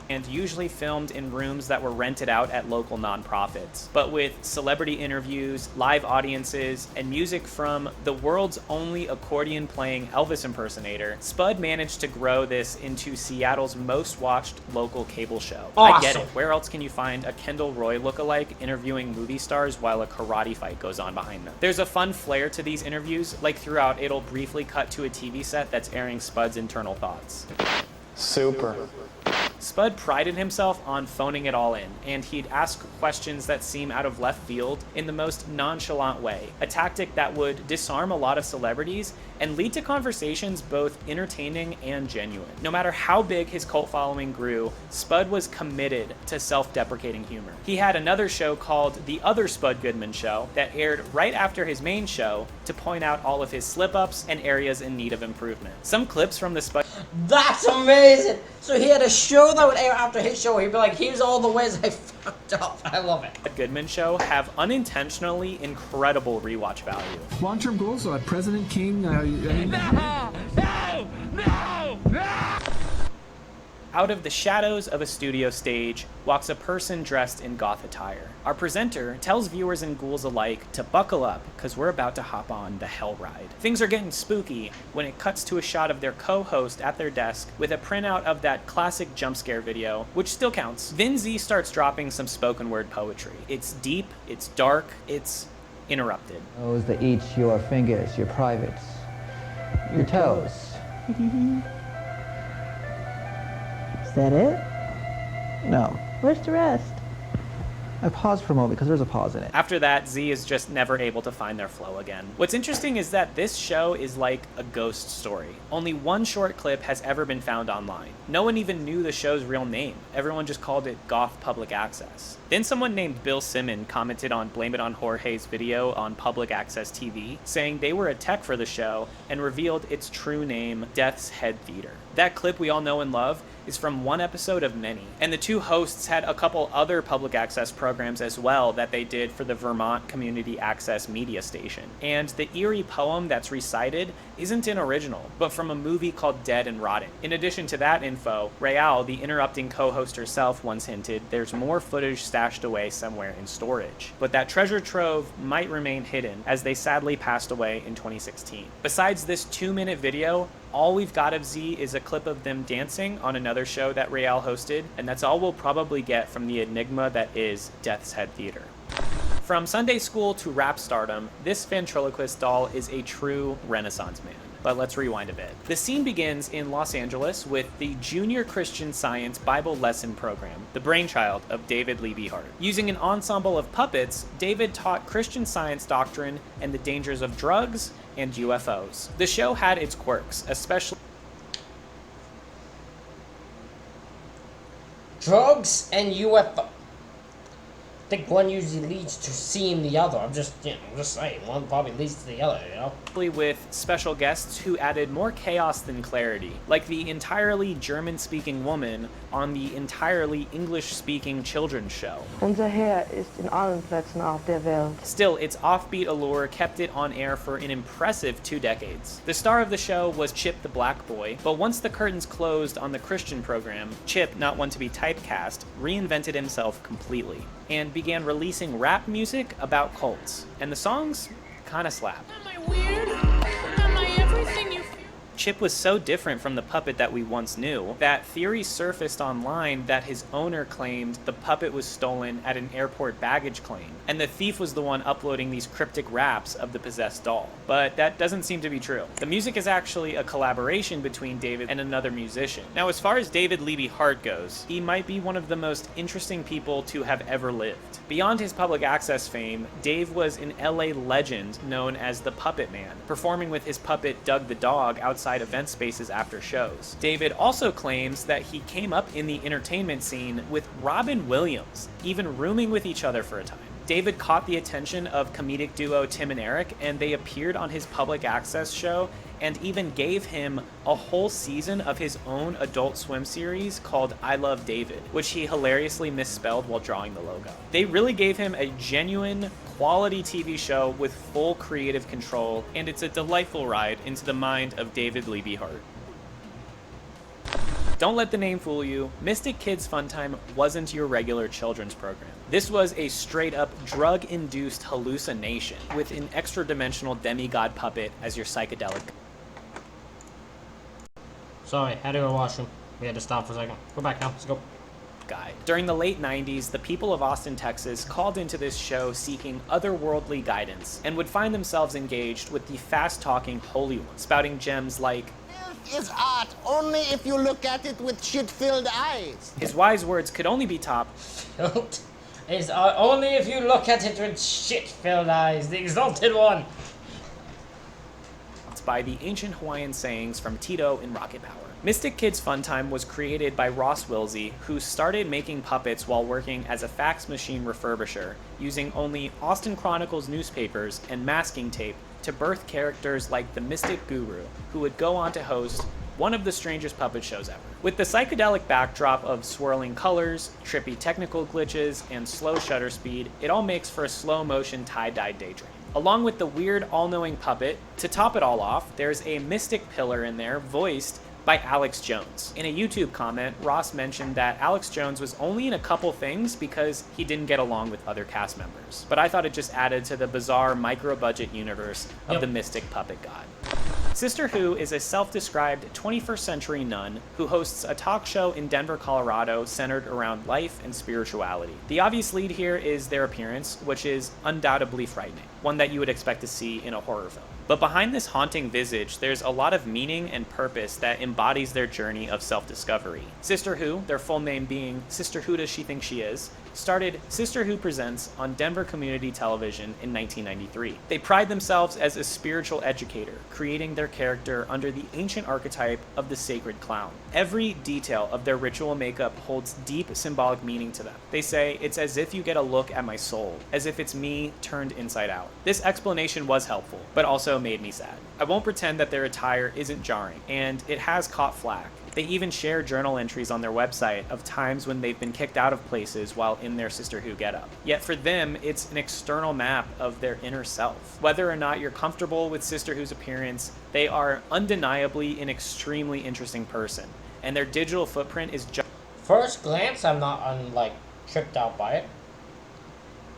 And usually filmed in rooms that were rented out at local nonprofits. But with celebrity interviews, live audiences, and music from the world's only accordion-playing Elvis impersonator, Spud managed to grow this into Seattle's most watched local cable show. Awesome. I get it. Where else can you find a Kendall Roy lookalike interviewing movie stars while a karate fight goes on behind them? There's a fun flair to these interviews. Like throughout, it'll briefly cut to a TV set that's airing Spud's internal thoughts. Super. Spud prided himself on phoning it all in, and he'd ask questions that seem out of left field in the most nonchalant way, a tactic that would disarm a lot of celebrities and lead to conversations both entertaining and genuine. No matter how big his cult following grew, Spud was committed to self-deprecating humor. He had another show called The Other Spud Goodman Show that aired right after his main show to point out all of his slip-ups and areas in need of improvement. Some clips from the Spud... That's amazing! So he had a show that would air after his show. He'd be like, here's all the ways I fucked up. I love it. Spud Goodman Show have unintentionally incredible rewatch value. Long-term goals, President King... No! Out of the shadows of a studio stage walks a person dressed in goth attire. Our presenter tells viewers and ghouls alike to buckle up because we're about to hop on the hell ride. Things are getting spooky when it cuts to a shot of their co-host at their desk with a printout of that classic jump scare video, which still counts. Then Z starts dropping some spoken word poetry. It's deep, it's dark, it's interrupted. Those that eat your fingers, your privates, your toes. Is that it? No. Where's the rest? I paused for a moment because there's a pause in it. After that, Z is just never able to find their flow again. What's interesting is that this show is like a ghost story. Only one short clip has ever been found online. No one even knew the show's real name. Everyone just called it Goth Public Access. Then someone named Bill Simon commented on Blame It on Jorge's video on Public Access TV, saying they were a tech for the show and revealed its true name, Death's Head Theater. That clip we all know and love is from one episode of many. And the two hosts had a couple other public access programs as well that they did for the Vermont Community Access Media Station. And the eerie poem that's recited isn't an original, but from a movie called Dead and Rotting. In addition to that info, Rael, the interrupting co-host herself, once hinted there's more footage stashed away somewhere in storage. But that treasure trove might remain hidden, as they sadly passed away in 2016. Besides this 2-minute video, all we've got of Z is a clip of them dancing on another show that Rael hosted, and that's all we'll probably get from the enigma that is Death's Head Theater. From Sunday school to rap stardom, this ventriloquist doll is a true Renaissance man. But let's rewind a bit. The scene begins in Los Angeles with the Junior Christian Science Bible Lesson Program, the brainchild of David Levy Hart. Using an ensemble of puppets, David taught Christian Science doctrine and the dangers of drugs and UFOs. The show had its quirks, especially drugs and UFO. I think one usually leads to seeing the other. I'm just saying, one probably leads to the other, you know? With special guests who added more chaos than clarity, like the entirely German-speaking woman on the entirely English-speaking children's show. Unser Herr ist in allen Plätzen auf der Welt. Still, its offbeat allure kept it on air for an impressive 2 decades. The star of the show was Chip the Black Boy, but once the curtains closed on the Christian program, Chip, not one to be typecast, reinvented himself completely and began releasing rap music about cults. And the songs kinda slap. Am I weird? Am I everything you... Chip was so different from the puppet that we once knew that theories surfaced online that his owner claimed the puppet was stolen at an airport baggage claim, and the thief was the one uploading these cryptic raps of the possessed doll. But that doesn't seem to be true. The music is actually a collaboration between David and another musician. Now, as far as David Levy Hart goes, he might be one of the most interesting people to have ever lived. Beyond his public access fame, Dave was an LA legend known as the Puppet Man, performing with his puppet Doug the Dog outside event spaces after shows. David also claims that he came up in the entertainment scene with Robin Williams, even rooming with each other for a time. David caught the attention of comedic duo Tim and Eric, and they appeared on his public access show and even gave him a whole season of his own Adult Swim series called I Love David, which he hilariously misspelled while drawing the logo. They really gave him a genuine, quality TV show with full creative control, and it's a delightful ride into the mind of David Levy Hart. Don't let the name fool you. Mystic Kids Funtime wasn't your regular children's program. This was a straight-up drug-induced hallucination with an extra-dimensional demigod puppet as your psychedelic. Sorry, had to go to the washroom. We had to stop for a second. Go back now, let's go. Guide. During the late 90s, the people of Austin, Texas called into this show seeking otherworldly guidance and would find themselves engaged with the fast-talking Holy One, spouting gems like, "Is art only if you look at it with shit-filled eyes." His wise words could only be topped. Is only if you look at it with shit-filled eyes, the exalted one. By the ancient Hawaiian sayings from Tito in Rocket Power. Mystic Kids Funtime was created by Ross Wilsey, who started making puppets while working as a fax machine refurbisher, using only Austin Chronicles newspapers and masking tape to birth characters like the Mystic Guru, who would go on to host one of the strangest puppet shows ever. With the psychedelic backdrop of swirling colors, trippy technical glitches, and slow shutter speed, it all makes for a slow-motion tie-dye daydream. Along with the weird all-knowing puppet, to top it all off, there's a mystic pillar in there voiced by Alex Jones. In a YouTube comment, Ross mentioned that Alex Jones was only in a couple things because he didn't get along with other cast members. But I thought it just added to the bizarre micro-budget universe of the mystic puppet god. Sister Who is a self-described 21st century nun who hosts a talk show in Denver, Colorado centered around life and spirituality. The obvious lead here is their appearance, which is undoubtedly frightening, one that you would expect to see in a horror film. But behind this haunting visage, there's a lot of meaning and purpose that embodies their journey of self-discovery. Sister Who, their full name being Sister Who Does She Think She Is, started Sister Who Presents on Denver Community Television in 1993. They pride themselves as a spiritual educator, creating their character under the ancient archetype of the sacred clown. Every detail of their ritual makeup holds deep symbolic meaning to them. They say, it's as if you get a look at my soul, as if it's me turned inside out. This explanation was helpful, but also made me sad. I won't pretend that their attire isn't jarring, and it has caught flack. They even share journal entries on their website of times when they've been kicked out of places while in their Sister Who getup. Yet for them, it's an external map of their inner self. Whether or not you're comfortable with Sister Who's appearance, they are undeniably an extremely interesting person, and their digital footprint is just... First glance, I'm not tripped out by it.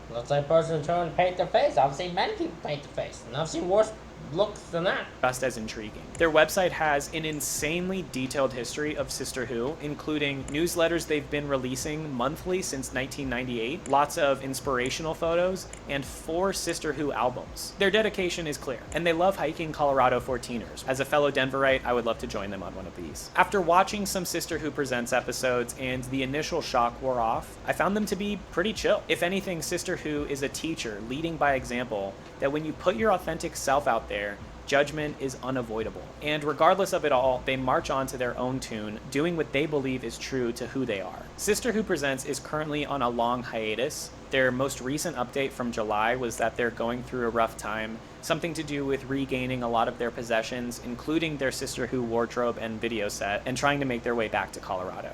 Looks like a person trying to paint their face. I've seen many people paint their face, and I've seen worse looks than that. Just as intriguing. Their website has an insanely detailed history of Sister Who, including newsletters they've been releasing monthly since 1998, lots of inspirational photos, and 4 Sister Who albums. Their dedication is clear, and they love hiking Colorado 14ers. As a fellow Denverite, I would love to join them on one of these. After watching some Sister Who Presents episodes and the initial shock wore off, I found them to be pretty chill. If anything, Sister Who is a teacher leading by example that when you put your authentic self out there, judgment is unavoidable. And regardless of it all, they march on to their own tune, doing what they believe is true to who they are. Sister Who Presents is currently on a long hiatus. Their most recent update from July was that they're going through a rough time, something to do with regaining a lot of their possessions, including their Sister Who wardrobe and video set, and trying to make their way back to Colorado.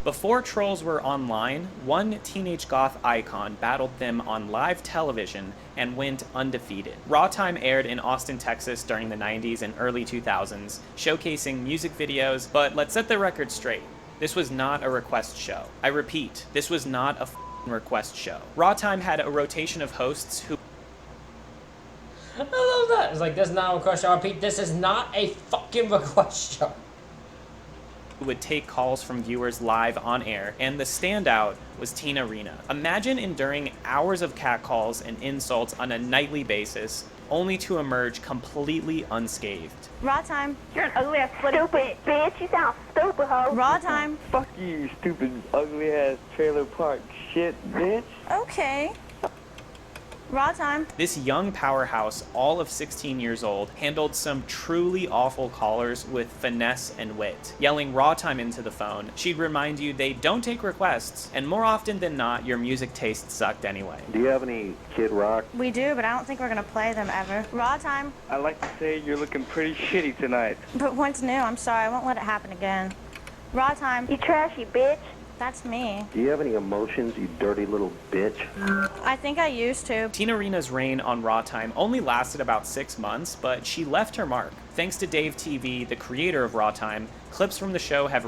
Before trolls were online, one teenage goth icon battled them on live television and went undefeated. Raw Time aired in Austin, Texas during the 90s and early 2000s, showcasing music videos, but let's set the record straight. This was not a request show. I repeat, this was not a request show. Raw Time had a rotation of hosts who... I love that. It's like, this is not a request show. I repeat, this is not a fucking request show. Would take calls from viewers live on air, and the standout was Tina Rena. Imagine enduring hours of catcalls and insults on a nightly basis, only to emerge completely unscathed. Raw Time. You're an ugly ass stupid bitch. You sound stupid, hoe. Raw Time. Fuck you, stupid, ugly ass trailer park shit, bitch. Okay. Raw Time. This young powerhouse, all of 16 years old, handled some truly awful callers with finesse and wit. Yelling Raw Time into the phone, she'd remind you they don't take requests, and more often than not, your music taste sucked anyway. Do you have any Kid Rock? We do, but I don't think we're gonna play them ever. Raw Time. I'd like to say you're looking pretty shitty tonight. But what's new? I'm sorry, I won't let it happen again. Raw Time. You trashy bitch. That's me. Do you have any emotions, you dirty little bitch? I think I used to. Tina Rena's reign on Raw Time only lasted about 6 months, but she left her mark. Thanks to Dave TV, the creator of Raw Time, clips from the show have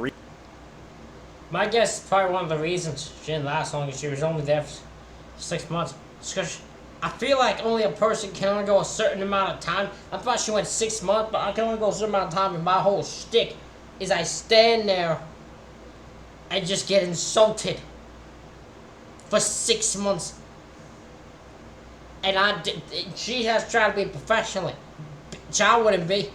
My guess is probably one of the reasons she didn't last long is she was only there for 6 months. Because I feel like only a person can only go a certain amount of time. I thought she went 6 months, but I can only go a certain amount of time, and my whole shtick is I stand there and just get insulted for 6 months. And she has tried to be professionally. Bitch, I wouldn't be.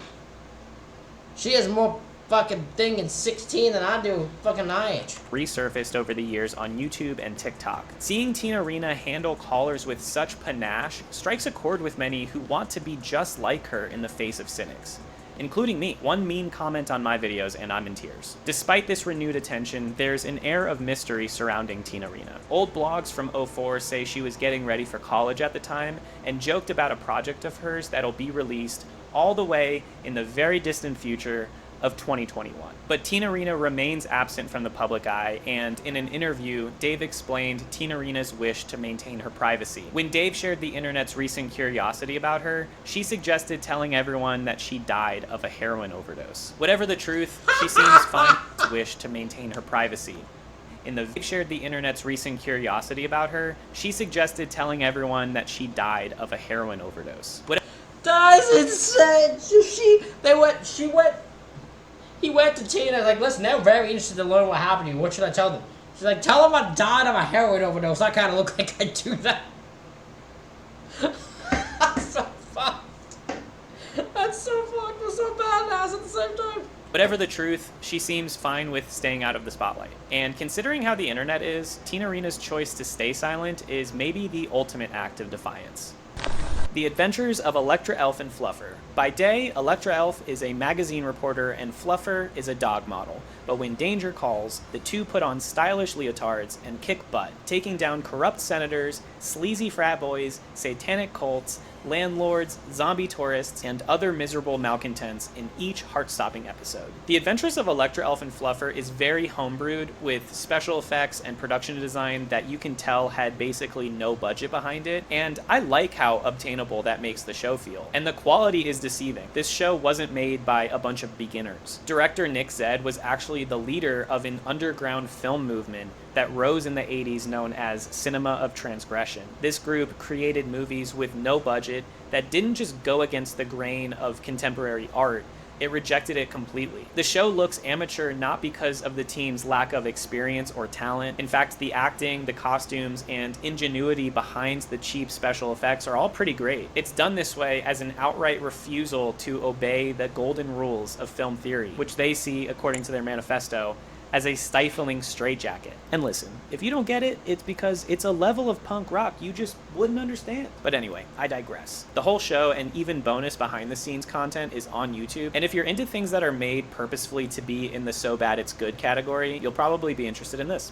She has more fucking thing in 16 than I do fucking my age. Resurfaced over the years on YouTube and TikTok. Seeing Tina Rena handle callers with such panache strikes a chord with many who want to be just like her in the face of cynics, including me. One mean comment on my videos and I'm in tears. Despite this renewed attention, there's an air of mystery surrounding Tina Rena. Old blogs from 04 say she was getting ready for college at the time and joked about a project of hers that'll be released all the way in the very distant future of 2021. But Tina Rena remains absent from the public eye, and in an interview, Dave explained Tina Rena's wish to maintain her privacy. When Dave shared the internet's recent curiosity about her, she suggested telling everyone that she died of a heroin overdose. Whatever the truth, she seems fine with her wish to maintain her privacy. Dave shared the internet's recent curiosity about her, she suggested telling everyone that she died of a heroin overdose. That's insane. He went to Tina, like, listen, they're very interested to learn what happened to you. What should I tell them? She's like, tell them I died of a heroin overdose. I kind of look like I do that. That's so fucked. same time. Whatever the truth, she seems fine with staying out of the spotlight. And considering how the internet is, Tina Rena's choice to stay silent is maybe the ultimate act of defiance. The Adventures of Electra Elf and Fluffer. By day, Electra Elf is a magazine reporter and Fluffer is a dog model. But when danger calls, the two put on stylish leotards and kick butt, taking down corrupt senators, sleazy frat boys, satanic cults, landlords, zombie tourists, and other miserable malcontents in each heart-stopping episode. The Adventures of Electra Elf and Fluffer is very homebrewed, with special effects and production design that you can tell had basically no budget behind it, and I like how obtainable that makes the show feel. And the quality is deceiving. This show wasn't made by a bunch of beginners. Director Nick Zed was actually the leader of an underground film movement that rose in the 80s known as Cinema of Transgression. This group created movies with no budget that didn't just go against the grain of contemporary art, it rejected it completely. The show looks amateur not because of the team's lack of experience or talent. In fact, the acting, the costumes, and ingenuity behind the cheap special effects are all pretty great. It's done this way as an outright refusal to obey the golden rules of film theory, which they see, according to their manifesto, as a stifling straitjacket. And listen, if you don't get it, it's because it's a level of punk rock you just wouldn't understand. But anyway, I digress. The whole show and even bonus behind the scenes content is on YouTube, and if you're into things that are made purposefully to be in the so bad it's good category, you'll probably be interested in this.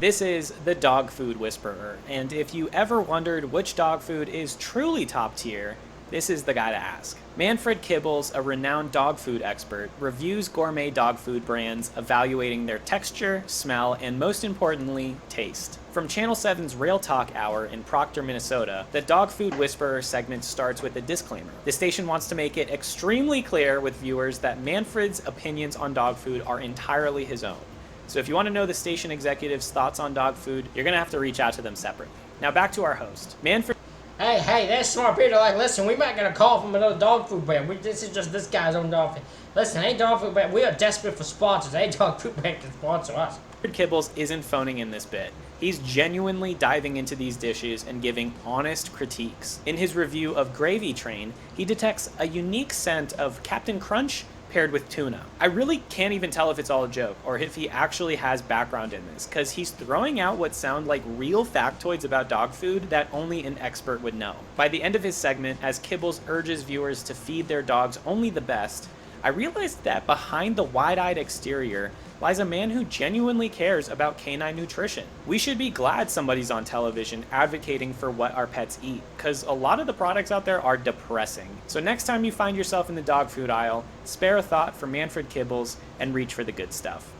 This is the Dog Food Whisperer, and if you ever wondered which dog food is truly top tier, this is the guy to ask. Manfred Kibbles, a renowned dog food expert, reviews gourmet dog food brands, evaluating their texture, smell, and most importantly, taste. From Channel 7's Rail Talk Hour in Proctor, Minnesota, the Dog Food Whisperer segment starts with a disclaimer. The station wants to make it extremely clear with viewers that Manfred's opinions on dog food are entirely his own. So if you want to know the station executive's thoughts on dog food, you're going to have to reach out to them separately. Now back to our host. Manfred... Hey, there's smart people like, listen, we might get a call from another dog food brand. This is just this guy's own dog food. Listen, hey, dog food brand, we are desperate for sponsors. Hey, dog food brand can sponsor us. Kibbles isn't phoning in this bit. He's genuinely diving into these dishes and giving honest critiques. In his review of Gravy Train, he detects a unique scent of Captain Crunch paired with tuna. I really can't even tell if it's all a joke or if he actually has background in this, because he's throwing out what sound like real factoids about dog food that only an expert would know. By the end of his segment, as Kibbles urges viewers to feed their dogs only the best, I realized that behind the wide-eyed exterior lies a man who genuinely cares about canine nutrition. We should be glad somebody's on television advocating for what our pets eat, because a lot of the products out there are depressing. So next time you find yourself in the dog food aisle, spare a thought for Manfred Kibbles and reach for the good stuff.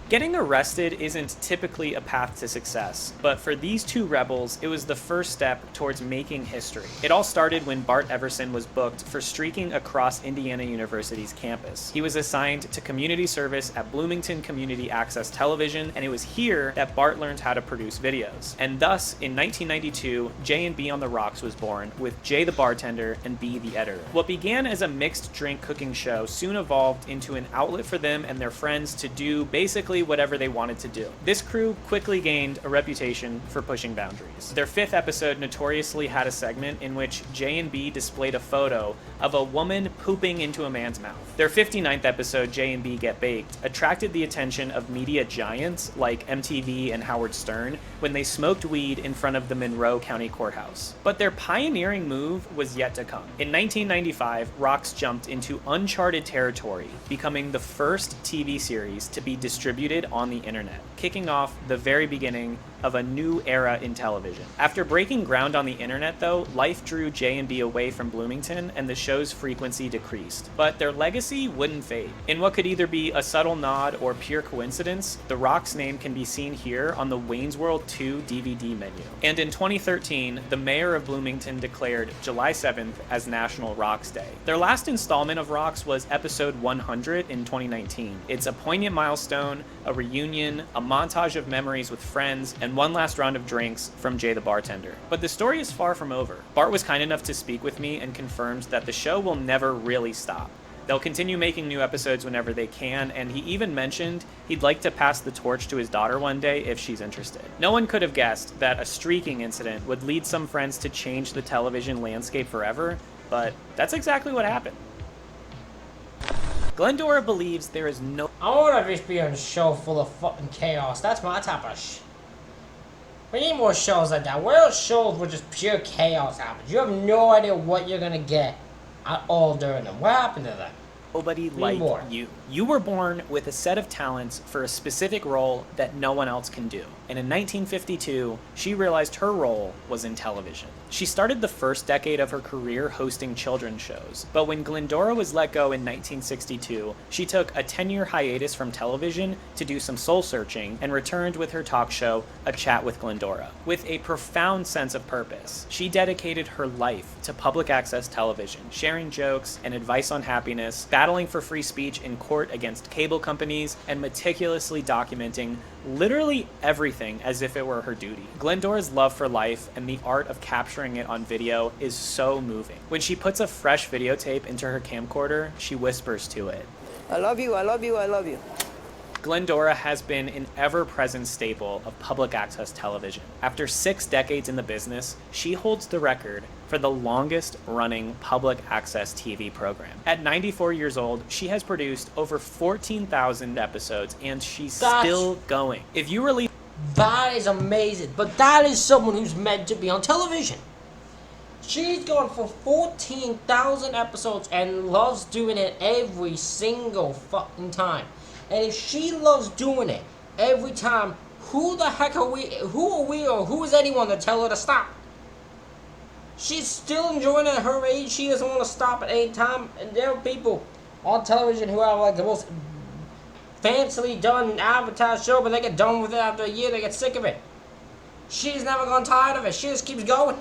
Getting arrested isn't typically a path to success, but for these two rebels, it was the first step towards making history. It all started when Bart Everson was booked for streaking across Indiana University's campus. He was assigned to community service at Bloomington Community Access Television, and it was here that Bart learned how to produce videos. And thus, in 1992, J&B on the Rocks was born, with Jay the bartender and B the editor. What began as a mixed drink cooking show soon evolved into an outlet for them and their friends to do basically whatever they wanted to do. This crew quickly gained a reputation for pushing boundaries. Their 5th episode notoriously had a segment in which J&B displayed a photo of a woman pooping into a man's mouth. Their 59th episode, J&B Get Baked, attracted the attention of media giants like MTV and Howard Stern when they smoked weed in front of the Monroe County Courthouse. But their pioneering move was yet to come. In 1995, Rocks jumped into uncharted territory, becoming the first TV series to be distributed on the internet, kicking off the very beginning of a new era in television. After breaking ground on the internet, though, life drew J&B away from Bloomington and the show's frequency decreased. But their legacy wouldn't fade. In what could either be a subtle nod or pure coincidence, the Rock's name can be seen here on the Wayne's World 2 DVD menu. And in 2013, the mayor of Bloomington declared July 7th as National Rocks Day. Their last installment of Rocks was episode 100 in 2019. It's a poignant milestone, a reunion, a montage of memories with friends, and one last round of drinks from Jay the bartender. But the story is far from over. Bart was kind enough to speak with me and confirmed that the show will never really stop. They'll continue making new episodes whenever they can, and he even mentioned he'd like to pass the torch to his daughter one day if she's interested. No one could have guessed that a streaking incident would lead some friends to change the television landscape forever, but that's exactly what happened. Glendora believes there is no... I want to just be on a show full of fucking chaos. That's my type of We need more shows like that. What else shows where just pure chaos happens? You have no idea what you're gonna get at all during them. What happened to that? Nobody like you. You were born with a set of talents for a specific role that no one else can do. And in 1952, she realized her role was in television. She started the first decade of her career hosting children's shows, but when Glendora was let go in 1962, she took a 10-year hiatus from television to do some soul searching and returned with her talk show, A Chat with Glendora. With a profound sense of purpose, she dedicated her life to public access television, sharing jokes and advice on happiness, battling for free speech in court against cable companies, and meticulously documenting literally everything as if it were her duty. Glendora's love for life and the art of capturing it on video is so moving. When she puts a fresh videotape into her camcorder, she whispers to it, "I love you, I love you, I love you." Glendora has been an ever-present staple of public access television. After 6 decades in the business, she holds the record for the longest-running public access TV program. At 94 years old, she has produced over 14,000 episodes, and she's still going. If you release... That is amazing, but that is someone who's meant to be on television. She's gone for 14,000 episodes and loves doing it every single fucking time. And if she loves doing it every time, who the heck are we? Who are we, or who is anyone to tell her to stop? She's still enjoying it at her age. She doesn't want to stop at any time. And there are people on television who have like the most fancily done advertised show, but they get done with it after a year. They get sick of it. She's never gone tired of it. She just keeps going.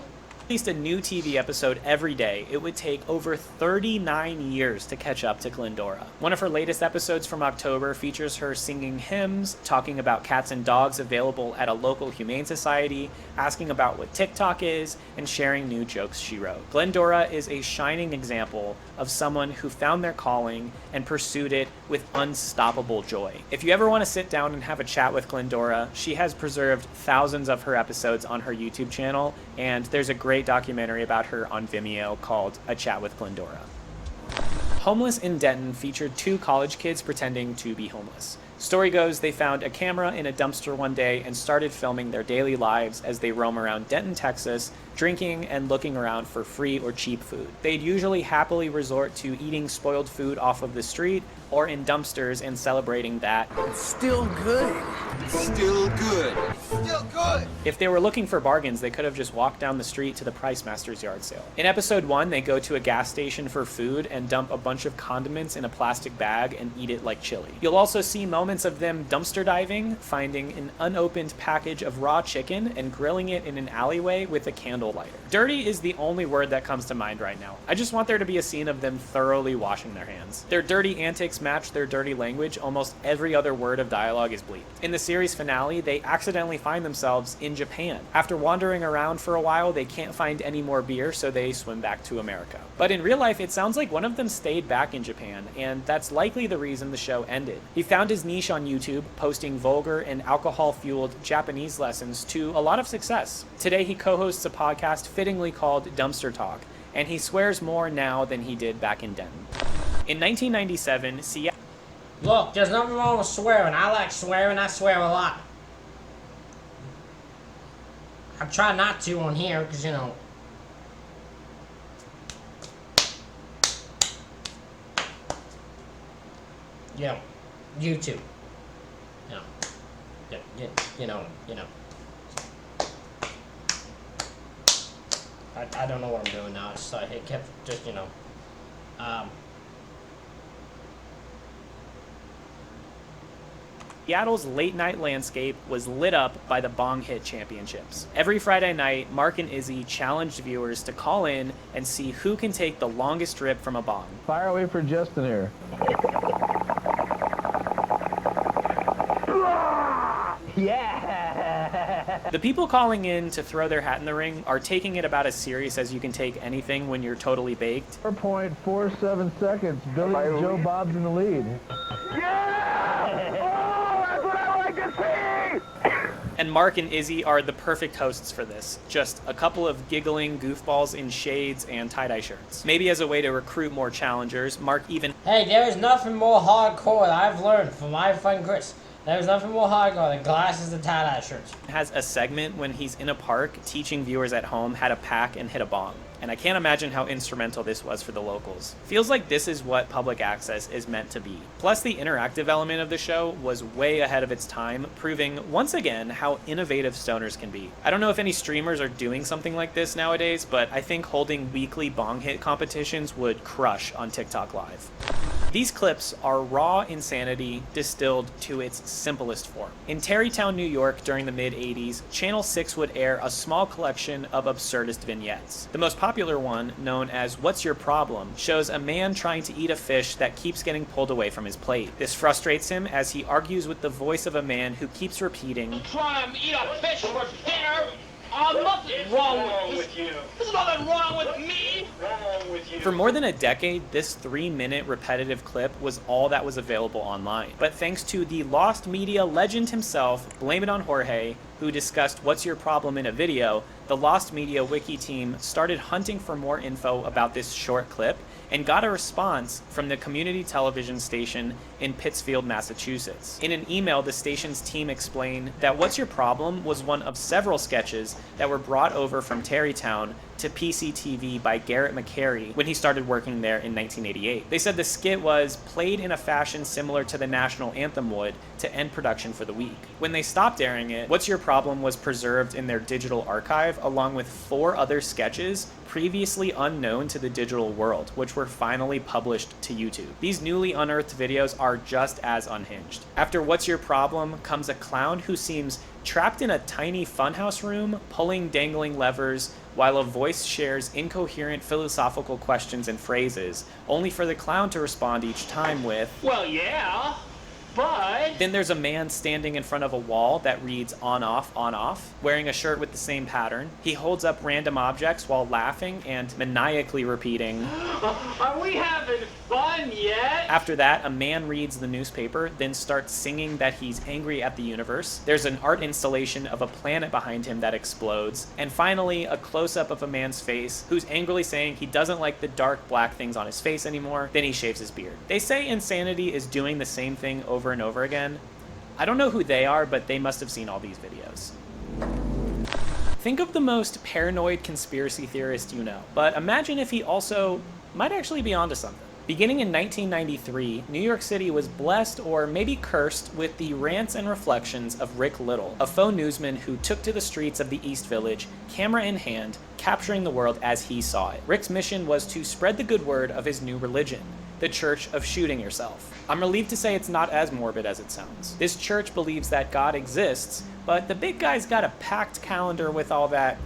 Released a new TV episode every day, it would take over 39 years to catch up to Glendora. One of her latest episodes from October features her singing hymns, talking about cats and dogs available at a local humane society, asking about what TikTok is, and sharing new jokes she wrote. Glendora is a shining example of someone who found their calling and pursued it with unstoppable joy. If you ever want to sit down and have a chat with Glendora, she has preserved thousands of her episodes on her YouTube channel, and there's a great documentary about her on Vimeo called A Chat with Glendora. Homeless in Denton featured 2 college kids pretending to be homeless. Story goes, they found a camera in a dumpster one day and started filming their daily lives as they roam around Denton, Texas, drinking and looking around for free or cheap food. They'd usually happily resort to eating spoiled food off of the street or in dumpsters and celebrating that it's still good. Still good. Still good. If they were looking for bargains, they could have just walked down the street to the Price Masters yard sale. In episode 1, they go to a gas station for food and dump a bunch of condiments in a plastic bag and eat it like chili. You'll also see moments of them dumpster diving, finding an unopened package of raw chicken and grilling it in an alleyway with a candle lighter. Dirty is the only word that comes to mind right now. I just want there to be a scene of them thoroughly washing their hands. Their dirty antics match their dirty language. Almost every other word of dialogue is bleeped. In the series finale, they accidentally find themselves in Japan. After wandering around for a while, they can't find any more beer, so they swim back to America. But in real life, it sounds like one of them stayed back in Japan, and that's likely the reason the show ended. He found his niche on YouTube, posting vulgar and alcohol-fueled Japanese lessons to a lot of success. Today, he co-hosts a podcast fittingly called Dumpster Talk, and he swears more now than he did back in Denton. In 1997, Seattle... Look, there's nothing wrong with swearing. I like swearing. I swear a lot. I try not to on here, because, you know... YouTube. You know. I don't know what I'm doing now. It's like, it kept just, Seattle's late-night landscape was lit up by the Bong Hit Championships. Every Friday night, Mark and Izzy challenged viewers to call in and see who can take the longest rip from a bong. Fire away for Justin here. Yeah! The people calling in to throw their hat in the ring are taking it about as serious as you can take anything when you're totally baked. 4.47 seconds. Billy and Joe Bob's in the lead. Yeah! Oh, that's what I like to see! And Mark and Izzy are the perfect hosts for this. Just a couple of giggling goofballs in shades and tie-dye shirts. Maybe as a way to recruit more challengers, Mark even... Hey, there is nothing more hardcore that I've learned from my friend Chris. There's nothing more hardcore than glasses and tie-dye shirts. Has a segment when he's in a park teaching viewers at home how to pack and hit a bong. And I can't imagine how instrumental this was for the locals. Feels like this is what public access is meant to be. Plus, the interactive element of the show was way ahead of its time, proving once again how innovative stoners can be. I don't know if any streamers are doing something like this nowadays, but I think holding weekly bong hit competitions would crush on TikTok Live. These clips are raw insanity distilled to its simplest form. In Tarrytown, New York during the mid-80s, Channel 6 would air a small collection of absurdist vignettes. The most popular one, known as What's Your Problem?, shows a man trying to eat a fish that keeps getting pulled away from his plate. This frustrates him as he argues with the voice of a man who keeps repeating, Try and eat a fish for dinner. Nothing wrong with you. There's nothing wrong with me. Wrong with you. For more than a decade, this 3-minute repetitive clip was all that was available online. But thanks to the lost media legend himself, Blame It on Jorge, who discussed What's Your Problem in a video, the Lost Media Wiki team started hunting for more info about this short clip and got a response from the community television station in Pittsfield, Massachusetts. In an email, the station's team explained that What's Your Problem was one of several sketches that were brought over from Tarrytown to PCTV by Garrett McCary when he started working there in 1988. They said the skit was played in a fashion similar to the national anthem would to end production for the week. When they stopped airing it, What's Your Problem was preserved in their digital archive along with 4 other sketches previously unknown to the digital world, which were finally published to YouTube. These newly unearthed videos are just as unhinged. After What's Your Problem comes a clown who seems trapped in a tiny funhouse room, pulling dangling levers, while a voice shares incoherent philosophical questions and phrases, only for the clown to respond each time with, Well, yeah, but... Then there's a man standing in front of a wall that reads on off, wearing a shirt with the same pattern. He holds up random objects while laughing and maniacally repeating, Are we having fun yet? After that, a man reads the newspaper, then starts singing that he's angry at the universe. There's an art installation of a planet behind him that explodes. And finally, a close-up of a man's face who's angrily saying he doesn't like the dark black things on his face anymore. Then he shaves his beard. They say insanity is doing the same thing over and over again. I don't know who they are, but they must have seen all these videos. Think of the most paranoid conspiracy theorist you know, but imagine if he also might actually be onto something. Beginning in 1993, New York City was blessed, or maybe cursed, with the rants and reflections of Rick Little, a faux newsman who took to the streets of the East Village, camera in hand, capturing the world as he saw it. Rick's mission was to spread the good word of his new religion, the Church of Shooting Yourself. I'm relieved to say it's not as morbid as it sounds. This church believes that God exists, but the big guy's got a packed calendar with all that,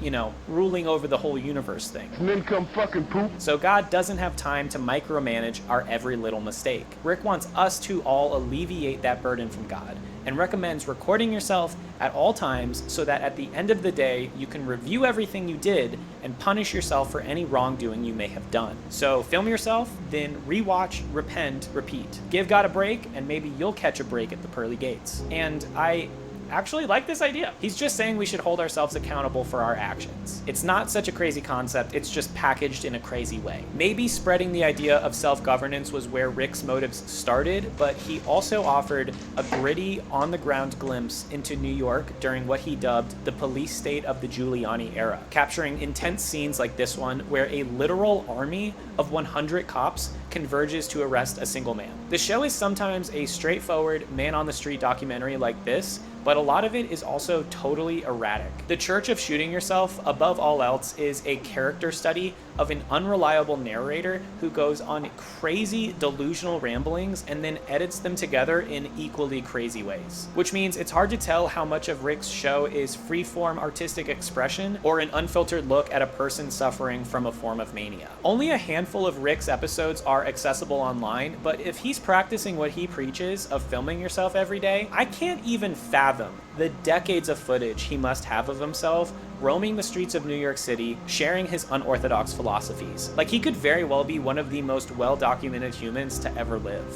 ruling over the whole universe thing. Men come fucking poop. So God doesn't have time to micromanage our every little mistake. Rick wants us to all alleviate that burden from God, and recommends recording yourself at all times so that at the end of the day, you can review everything you did and punish yourself for any wrongdoing you may have done. So film yourself, then rewatch, repent, repeat. Give God a break, and maybe you'll catch a break at the pearly gates. And I actually like this idea. He's just saying we should hold ourselves accountable for our actions. It's not such a crazy concept, it's just packaged in a crazy way. Maybe spreading the idea of self-governance was where Rick's motives started, but he also offered a gritty, on-the-ground glimpse into New York during what he dubbed the police state of the Giuliani era, capturing intense scenes like this one where a literal army of 100 cops converges to arrest a single man. The show is sometimes a straightforward, man-on-the-street documentary like this, but a lot of it is also totally erratic. The Church of Shooting Yourself, above all else, is a character study of an unreliable narrator who goes on crazy, delusional ramblings and then edits them together in equally crazy ways. Which means it's hard to tell how much of Rick's show is free-form artistic expression or an unfiltered look at a person suffering from a form of mania. Only a handful of Rick's episodes are accessible online, but if he's practicing what he preaches of filming yourself every day, I can't even fathom the decades of footage he must have of himself roaming the streets of New York City, sharing his unorthodox philosophies. Like, he could very well be one of the most well-documented humans to ever live.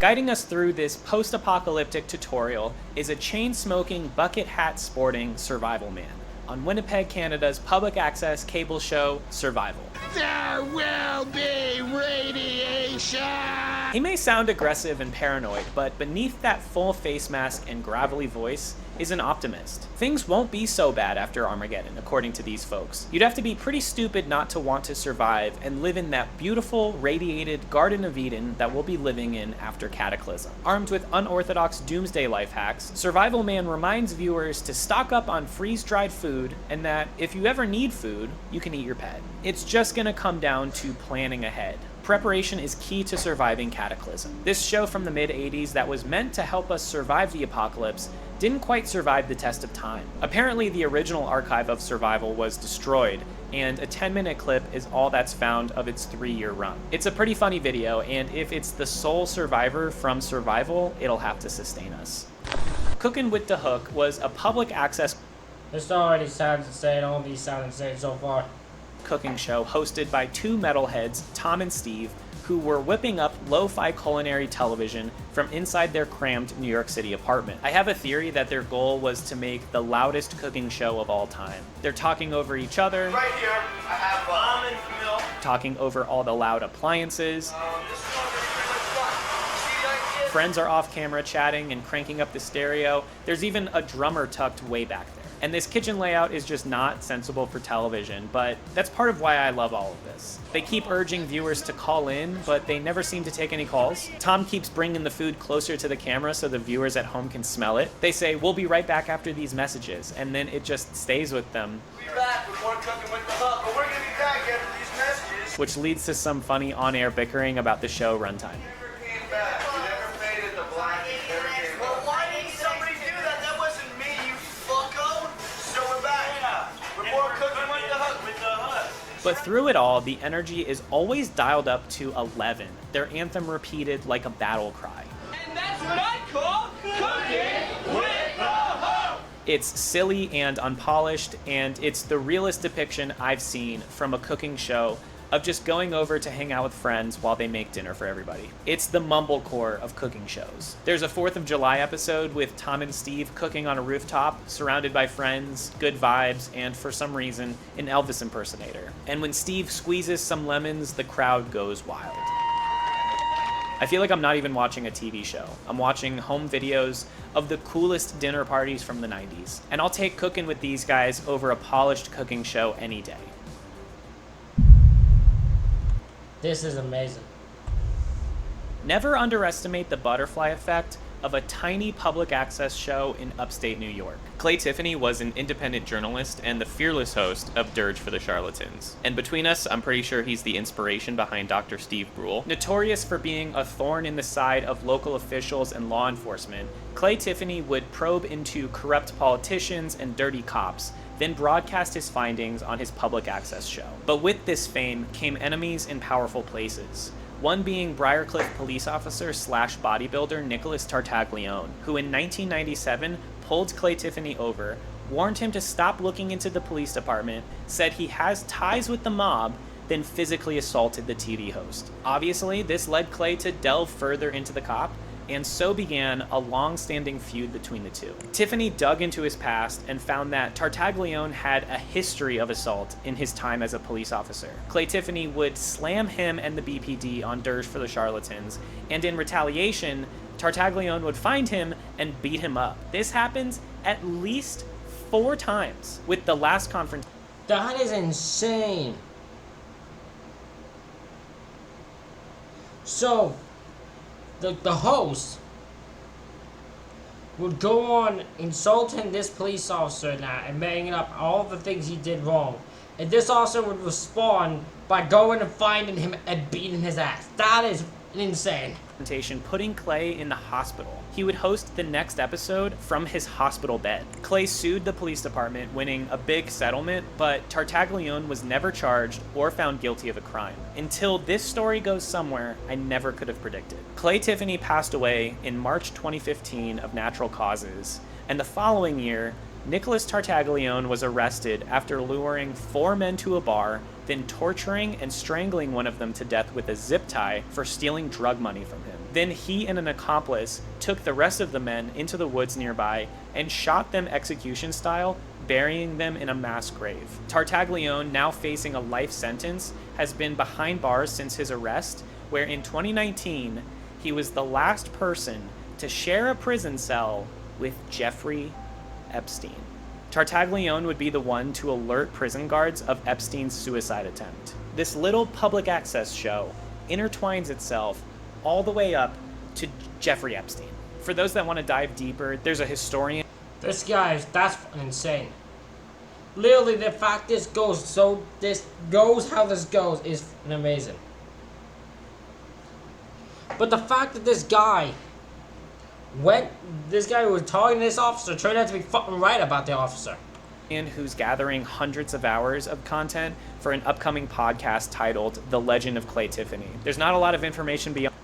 Guiding us through this post-apocalyptic tutorial is a chain-smoking, bucket hat sporting survival man on Winnipeg, Canada's public access cable show, Survival. There will be radiation! He may sound aggressive and paranoid, but beneath that full face mask and gravelly voice is an optimist. Things won't be so bad after Armageddon, according to these folks. You'd have to be pretty stupid not to want to survive and live in that beautiful, radiated Garden of Eden that we'll be living in after Cataclysm. Armed with unorthodox doomsday life hacks, Survival Man reminds viewers to stock up on freeze-dried food, and that if you ever need food, you can eat your pet. It's just gonna come down to planning ahead. Preparation is key to surviving Cataclysm. This show from the mid-80s that was meant to help us survive the apocalypse didn't quite survive the test of time. Apparently, the original archive of Survival was destroyed, and a 10-minute clip is all that's found of its 3-year run. It's a pretty funny video, and if it's the sole survivor from Survival, it'll have to sustain us. Cookin' with the Hook was a public access... This already sounds insane. All these sound insane so far. Cooking show hosted by two metalheads, Tom and Steve, who were whipping up lo-fi culinary television from inside their crammed New York City apartment. I have a theory that their goal was to make the loudest cooking show of all time. They're talking over each other, Right here, I have almond milk. talking over all the loud appliances. Friends are off camera chatting and cranking up the stereo. There's even a drummer tucked way back there. And this kitchen layout is just not sensible for television, but that's part of why I love all of this. They keep urging viewers to call in, but they never seem to take any calls. Tom keeps bringing the food closer to the camera so the viewers at home can smell it. They say, "We'll be right back after these messages," and then it just stays with them. We'll be back with more Cooking with the Hook, but we're gonna be back after these messages. Which leads to some funny on-air bickering about the show runtime. But through it all, the energy is always dialed up to 11, their anthem repeated like a battle cry. And that's what I call Cooking with the Hook! It's silly and unpolished, and it's the realest depiction I've seen from a cooking show of just going over to hang out with friends while they make dinner for everybody. It's the mumblecore of cooking shows. There's a 4th of July episode with Tom and Steve cooking on a rooftop, surrounded by friends, good vibes, and for some reason, an Elvis impersonator. And when Steve squeezes some lemons, the crowd goes wild. I feel like I'm not even watching a TV show. I'm watching home videos of the coolest dinner parties from the 90s. And I'll take cooking with these guys over a polished cooking show any day. This is amazing. Never underestimate the butterfly effect of a tiny public access show in upstate New York. Clay Tiffany was an independent journalist and the fearless host of Dirge for the Charlatans. And between us, I'm pretty sure he's the inspiration behind Dr. Steve Brule. Notorious for being a thorn in the side of local officials and law enforcement, Clay Tiffany would probe into corrupt politicians and dirty cops, then broadcast his findings on his public access show. But with this fame came enemies in powerful places. One being Briarcliff police officer / bodybuilder Nicholas Tartaglione, who in 1997 pulled Clay Tiffany over, warned him to stop looking into the police department, said he has ties with the mob, then physically assaulted the TV host. Obviously, this led Clay to delve further into the cop, and so began a long-standing feud between the two. Tiffany dug into his past and found that Tartaglione had a history of assault in his time as a police officer. Clay Tiffany would slam him and the BPD on Dirge for the Charlatans, and in retaliation, Tartaglione would find him and beat him up. This happens at least 4 times, with the last conference. That is insane. So, the host would go on insulting this police officer now and banging up all the things he did wrong. And this officer would respond by going and finding him and beating his ass. That is insane. Putting Clay in the hospital. He would host the next episode from his hospital bed. Clay sued the police department, winning a big settlement, but Tartaglione was never charged or found guilty of a crime. Until this story goes somewhere I never could have predicted. Clay Tiffany passed away in March 2015 of natural causes, and the following year, Nicholas Tartaglione was arrested after luring 4 men to a bar, then torturing and strangling one of them to death with a zip tie for stealing drug money from him. Then he and an accomplice took the rest of the men into the woods nearby and shot them execution style, burying them in a mass grave. Tartaglione, now facing a life sentence, has been behind bars since his arrest, where in 2019, he was the last person to share a prison cell with Jeffrey Epstein. Tartaglione would be the one to alert prison guards of Epstein's suicide attempt. This little public access show intertwines itself all the way up to Jeffrey Epstein. For those that want to dive deeper, there's a historian. This guy is, that's insane. Literally, the fact this goes how this goes is amazing. But the fact that this guy was talking to this officer turned out to be fucking right about the officer. And who's gathering hundreds of hours of content for an upcoming podcast titled The Legend of Clay Tiffany. There's not a lot of information beyond.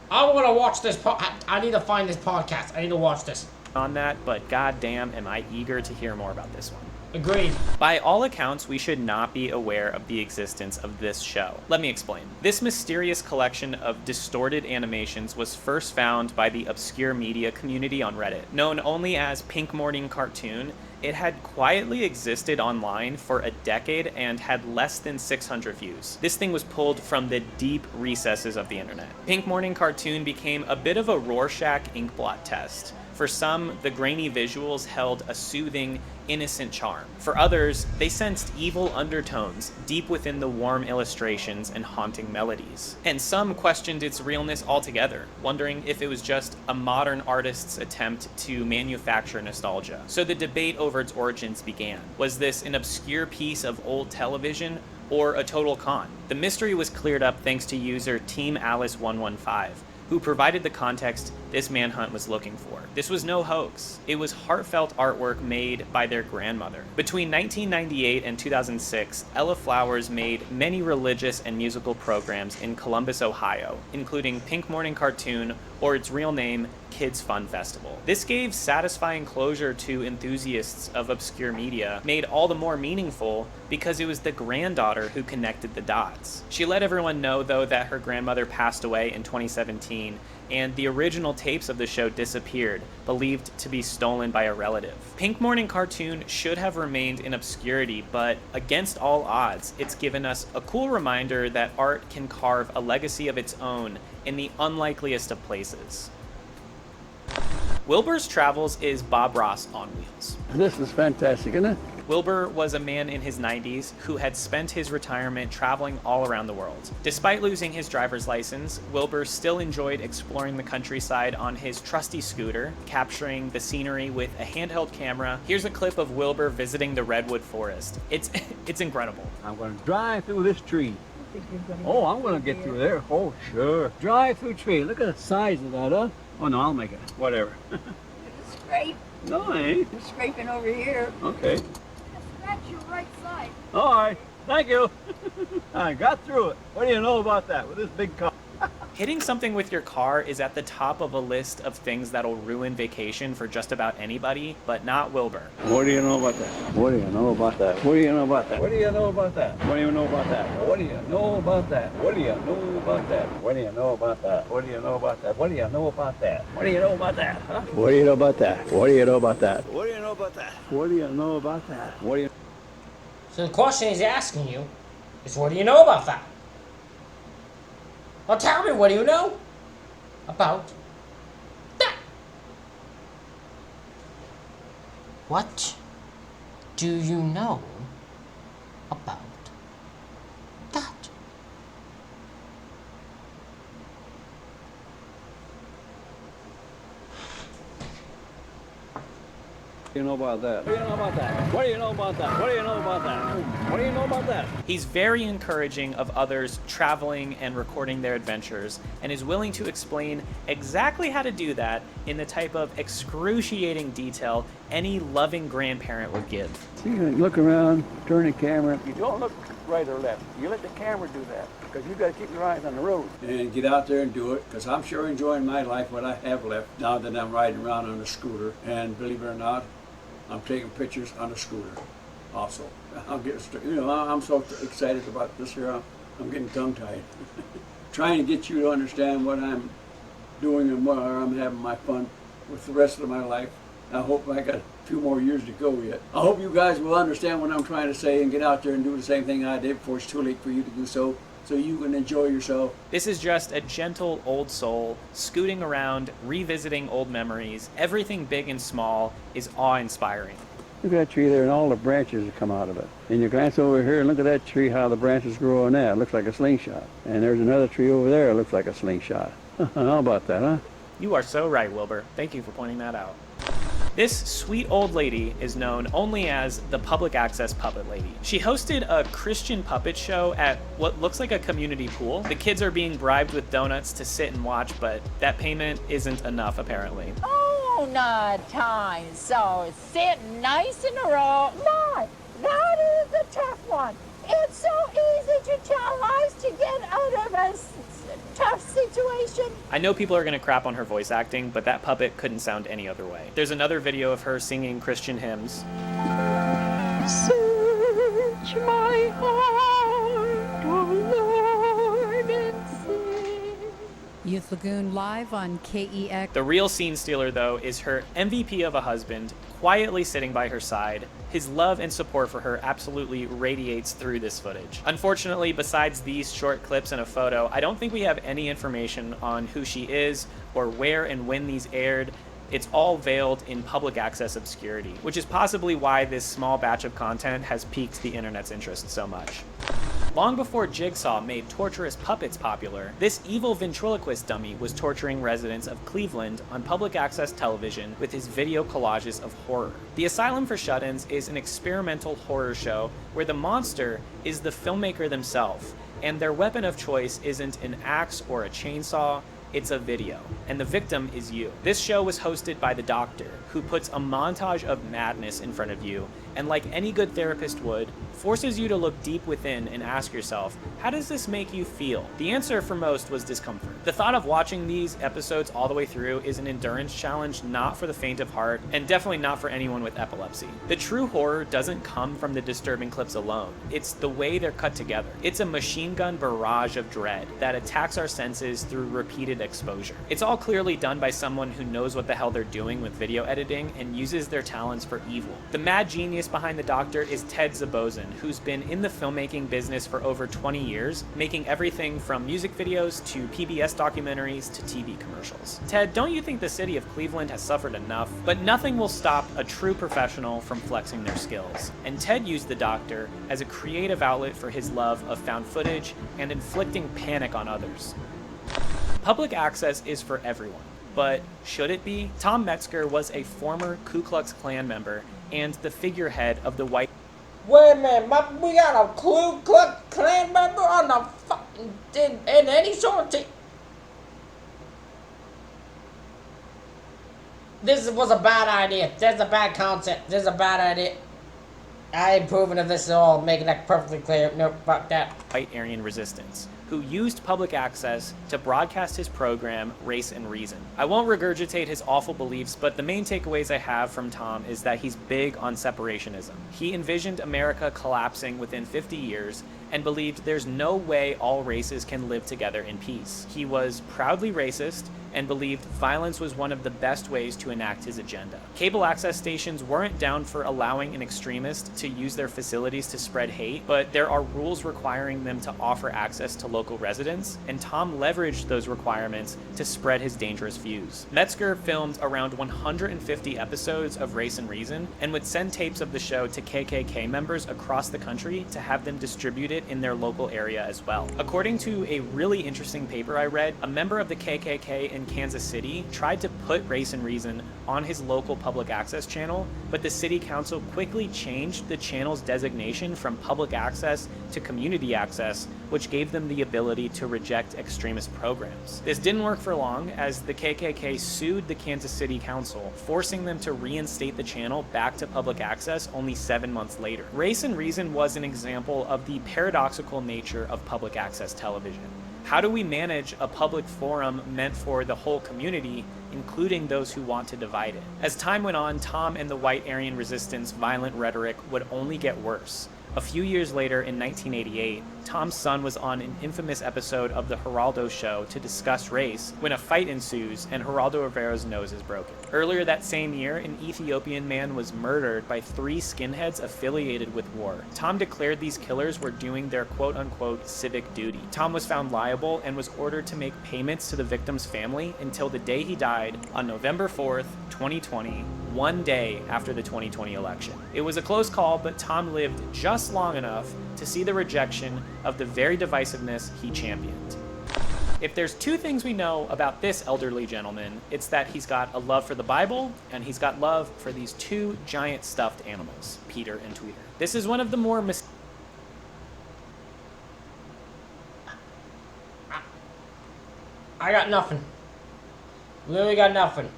I want to watch this. I need to find this podcast. I need to watch this. On that, but goddamn, am I eager to hear more about this one. Agreed. By all accounts, we should not be aware of the existence of this show. Let me explain. This mysterious collection of distorted animations was first found by the obscure media community on Reddit. Known only as Pink Morning Cartoon, it had quietly existed online for a decade and had less than 600 views. This thing was pulled from the deep recesses of the internet. Pink Morning Cartoon became a bit of a Rorschach inkblot test. For some, the grainy visuals held a soothing, innocent charm. For others, they sensed evil undertones deep within the warm illustrations and haunting melodies. And some questioned its realness altogether, wondering if it was just a modern artist's attempt to manufacture nostalgia. So the debate over its origins began. Was this an obscure piece of old television or a total con? The mystery was cleared up thanks to user Team Alice115, who provided the context this manhunt was looking for. This was no hoax. It was heartfelt artwork made by their grandmother. Between 1998 and 2006, Ella Flowers made many religious and musical programs in Columbus, Ohio, including Pink Morning Cartoon, or its real name, Kids Fun Festival. This gave satisfying closure to enthusiasts of obscure media, made all the more meaningful because it was the granddaughter who connected the dots. She let everyone know, though, that her grandmother passed away in 2017, and the original tapes of the show disappeared, believed to be stolen by a relative. Pink Morning Cartoon should have remained in obscurity, but against all odds, it's given us a cool reminder that art can carve a legacy of its own in the unlikeliest of places. Wilbur's Travels is Bob Ross on wheels. This is fantastic, isn't it? Wilbur was a man in his 90s who had spent his retirement traveling all around the world. Despite losing his driver's license, Wilbur still enjoyed exploring the countryside on his trusty scooter, capturing the scenery with a handheld camera. Here's a clip of Wilbur visiting the redwood forest. It's incredible. I'm going to drive through this tree. Oh, I'm going to get through there. Oh, sure. Drive through tree. Look at the size of that, huh? Oh, no, I'll make it. Whatever. Scrape. No, I ain't. You're scraping over here. Okay. Scratch your right side. All right. Thank you. I got through it. What do you know about that with this big car? Hitting something with your car is at the top of a list of things that'll ruin vacation for just about anybody, but not Wilbur. What do you know about that? What do you know about that? What do you know about that? What do you know about that? What do you know about that? What do you know about that? What do you know about that? What do you know about that? What do you know about that? What do you know about that? What do you know about that? Huh? What do you know about that? What do you know about that? What do you know about that? What do you know about that? What do you? So the question he's asking you is, what do you know about that? Well, tell me, what do you know about that? What do you know about that? What do you know about that? What do you know about that? What do you know about that? What do you know about that? What do you know about that? He's very encouraging of others traveling and recording their adventures, and is willing to explain exactly how to do that in the type of excruciating detail any loving grandparent would give. So you look around, turn the camera. You don't look right or left. You let the camera do that, because you got to keep your eyes on the road. And get out there and do it, because I'm sure enjoying my life, what I have left, now that I'm riding around on a scooter. And believe it or not, I'm taking pictures on a scooter also. I'll get, I'm so excited about this here, I'm getting tongue-tied. Trying to get you to understand what I'm doing and where I'm having my fun with the rest of my life. I hope I got a few more years to go yet. I hope you guys will understand what I'm trying to say and get out there and do the same thing I did before it's too late for you to do so you can enjoy yourself. This is just a gentle old soul scooting around, revisiting old memories. Everything big and small is awe-inspiring. Look at that tree there and all the branches that come out of it. And you glance over here and look at that tree, how the branches grow on that. It looks like a slingshot. And there's another tree over there that looks like a slingshot. How about that, huh? You are so right, Wilbur. Thank you for pointing that out. This sweet old lady is known only as the Public Access Puppet Lady. She hosted a Christian puppet show at what looks like a community pool. The kids are being bribed with donuts to sit and watch, but that payment isn't enough, apparently. Donut time, so sit nice in a row. No, that is a tough one. It's so easy to tell lies to get out of a tough situation. I know people are going to crap on her voice acting, but that puppet couldn't sound any other way. There's another video of her singing Christian hymns. Search my heart, oh Lord, and see. Youth Lagoon live on KEX. The real scene stealer, though, is her MVP of a husband, quietly sitting by her side. His love and support for her absolutely radiates through this footage. Unfortunately, besides these short clips and a photo, I don't think we have any information on who she is or where and when these aired. It's all veiled in public access obscurity, which is possibly why this small batch of content has piqued the internet's interest so much. Long before Jigsaw made torturous puppets popular, this evil ventriloquist dummy was torturing residents of Cleveland on public access television with his video collages of horror. The Asylum for Shut-ins is an experimental horror show where the monster is the filmmaker themselves, and their weapon of choice isn't an axe or a chainsaw, it's a video, and the victim is you. This show was hosted by the doctor, who puts a montage of madness in front of you, and like any good therapist would, forces you to look deep within and ask yourself, how does this make you feel? The answer for most was discomfort. The thought of watching these episodes all the way through is an endurance challenge not for the faint of heart, and definitely not for anyone with epilepsy. The true horror doesn't come from the disturbing clips alone, it's the way they're cut together. It's a machine gun barrage of dread that attacks our senses through repeated exposure. It's all clearly done by someone who knows what the hell they're doing with video editing and uses their talents for evil. The mad genius behind the doctor is Ted Zabozin, who's been in the filmmaking business for over 20 years, making everything from music videos to PBS documentaries to TV commercials. Ted, don't you think the city of Cleveland has suffered enough? But nothing will stop a true professional from flexing their skills. And Ted used the doctor as a creative outlet for his love of found footage and inflicting panic on others. Public access is for everyone, but should it be? Tom Metzger was a former Ku Klux Klan member and the figurehead of the white... Wait a minute, we got a Ku Klux Klan member on the fucking... in any sort of team. This was a bad idea. This is a bad concept. This is a bad idea. I ain't proving of this at all, making that perfectly clear. Nope, fuck that. White Aryan resistance, who used public access to broadcast his program, Race and Reason. I won't regurgitate his awful beliefs, but the main takeaways I have from Tom is that he's big on separationism. He envisioned America collapsing within 50 years and believed there's no way all races can live together in peace. He was proudly racist and believed violence was one of the best ways to enact his agenda. Cable access stations weren't down for allowing an extremist to use their facilities to spread hate, but there are rules requiring them to offer access to local residents, and Tom leveraged those requirements to spread his dangerous views. Metzger filmed around 150 episodes of Race and Reason, and would send tapes of the show to KKK members across the country to have them distributed in their local area as well. According to a really interesting paper I read, a member of the KKK in Kansas City tried to put Race and Reason on his local public access channel, but the city council quickly changed the channel's designation from public access to community access, which gave them the ability to reject extremist programs. This didn't work for long, as the KKK sued the Kansas City Council, forcing them to reinstate the channel back to public access only 7 months later. Race and Reason was an example of the paradoxical nature of public access television. How do we manage a public forum meant for the whole community, including those who want to divide it? As time went on, Tom and the white Aryan resistance violent rhetoric would only get worse. A few years later, in 1988, Tom's son was on an infamous episode of The Geraldo Show to discuss race when a fight ensues and Geraldo Rivera's nose is broken. Earlier that same year, an Ethiopian man was murdered by 3 skinheads affiliated with war. Tom declared these killers were doing their quote-unquote civic duty. Tom was found liable and was ordered to make payments to the victim's family until the day he died on November 4th, 2020, one day after the 2020 election. It was a close call, but Tom lived just long enough to see the rejection of the very divisiveness he championed. If there's 2 things we know about this elderly gentleman, it's that he's got a love for the Bible and he's got love for these 2 giant stuffed animals, Peter and Tweeter. This is one of the more I got nothing. Literally got nothing.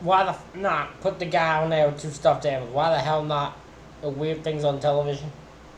Why the not put the guy on there with 2 stuffed animals? Why the hell not the weird things on television?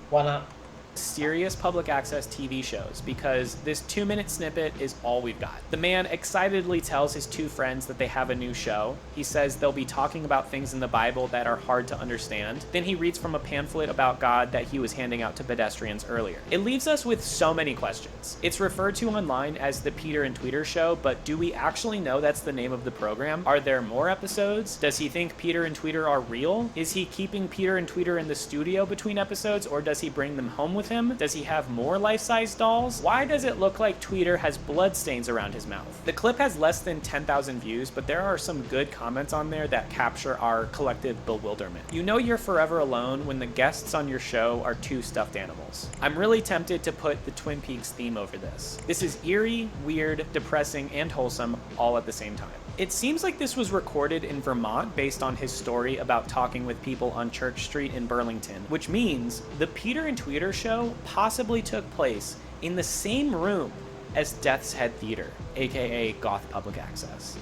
Why not? Serious public access TV shows, because this 2-minute snippet is all we've got. The man excitedly tells his 2 friends that they have a new show. He says they'll be talking about things in the Bible that are hard to understand. Then he reads from a pamphlet about God that he was handing out to pedestrians earlier. It leaves us with so many questions. It's referred to online as the Peter and Tweeter Show, but do we actually know that's the name of the program? Are there more episodes? Does he think Peter and Tweeter are real? Is he keeping Peter and Tweeter in the studio between episodes, or does he bring them home with him? Does he have more life-size dolls? Why does it look like Tweeter has bloodstains around his mouth? The clip has less than 10,000 views, but there are some good comments on there that capture our collective bewilderment. You know you're forever alone when the guests on your show are 2 stuffed animals. I'm really tempted to put the Twin Peaks theme over this. This is eerie, weird, depressing, and wholesome all at the same time. It seems like this was recorded in Vermont based on his story about talking with people on Church Street in Burlington, which means the Peter and Tweeter Show possibly took place in the same room as Death's Head Theater, aka Goth Public Access.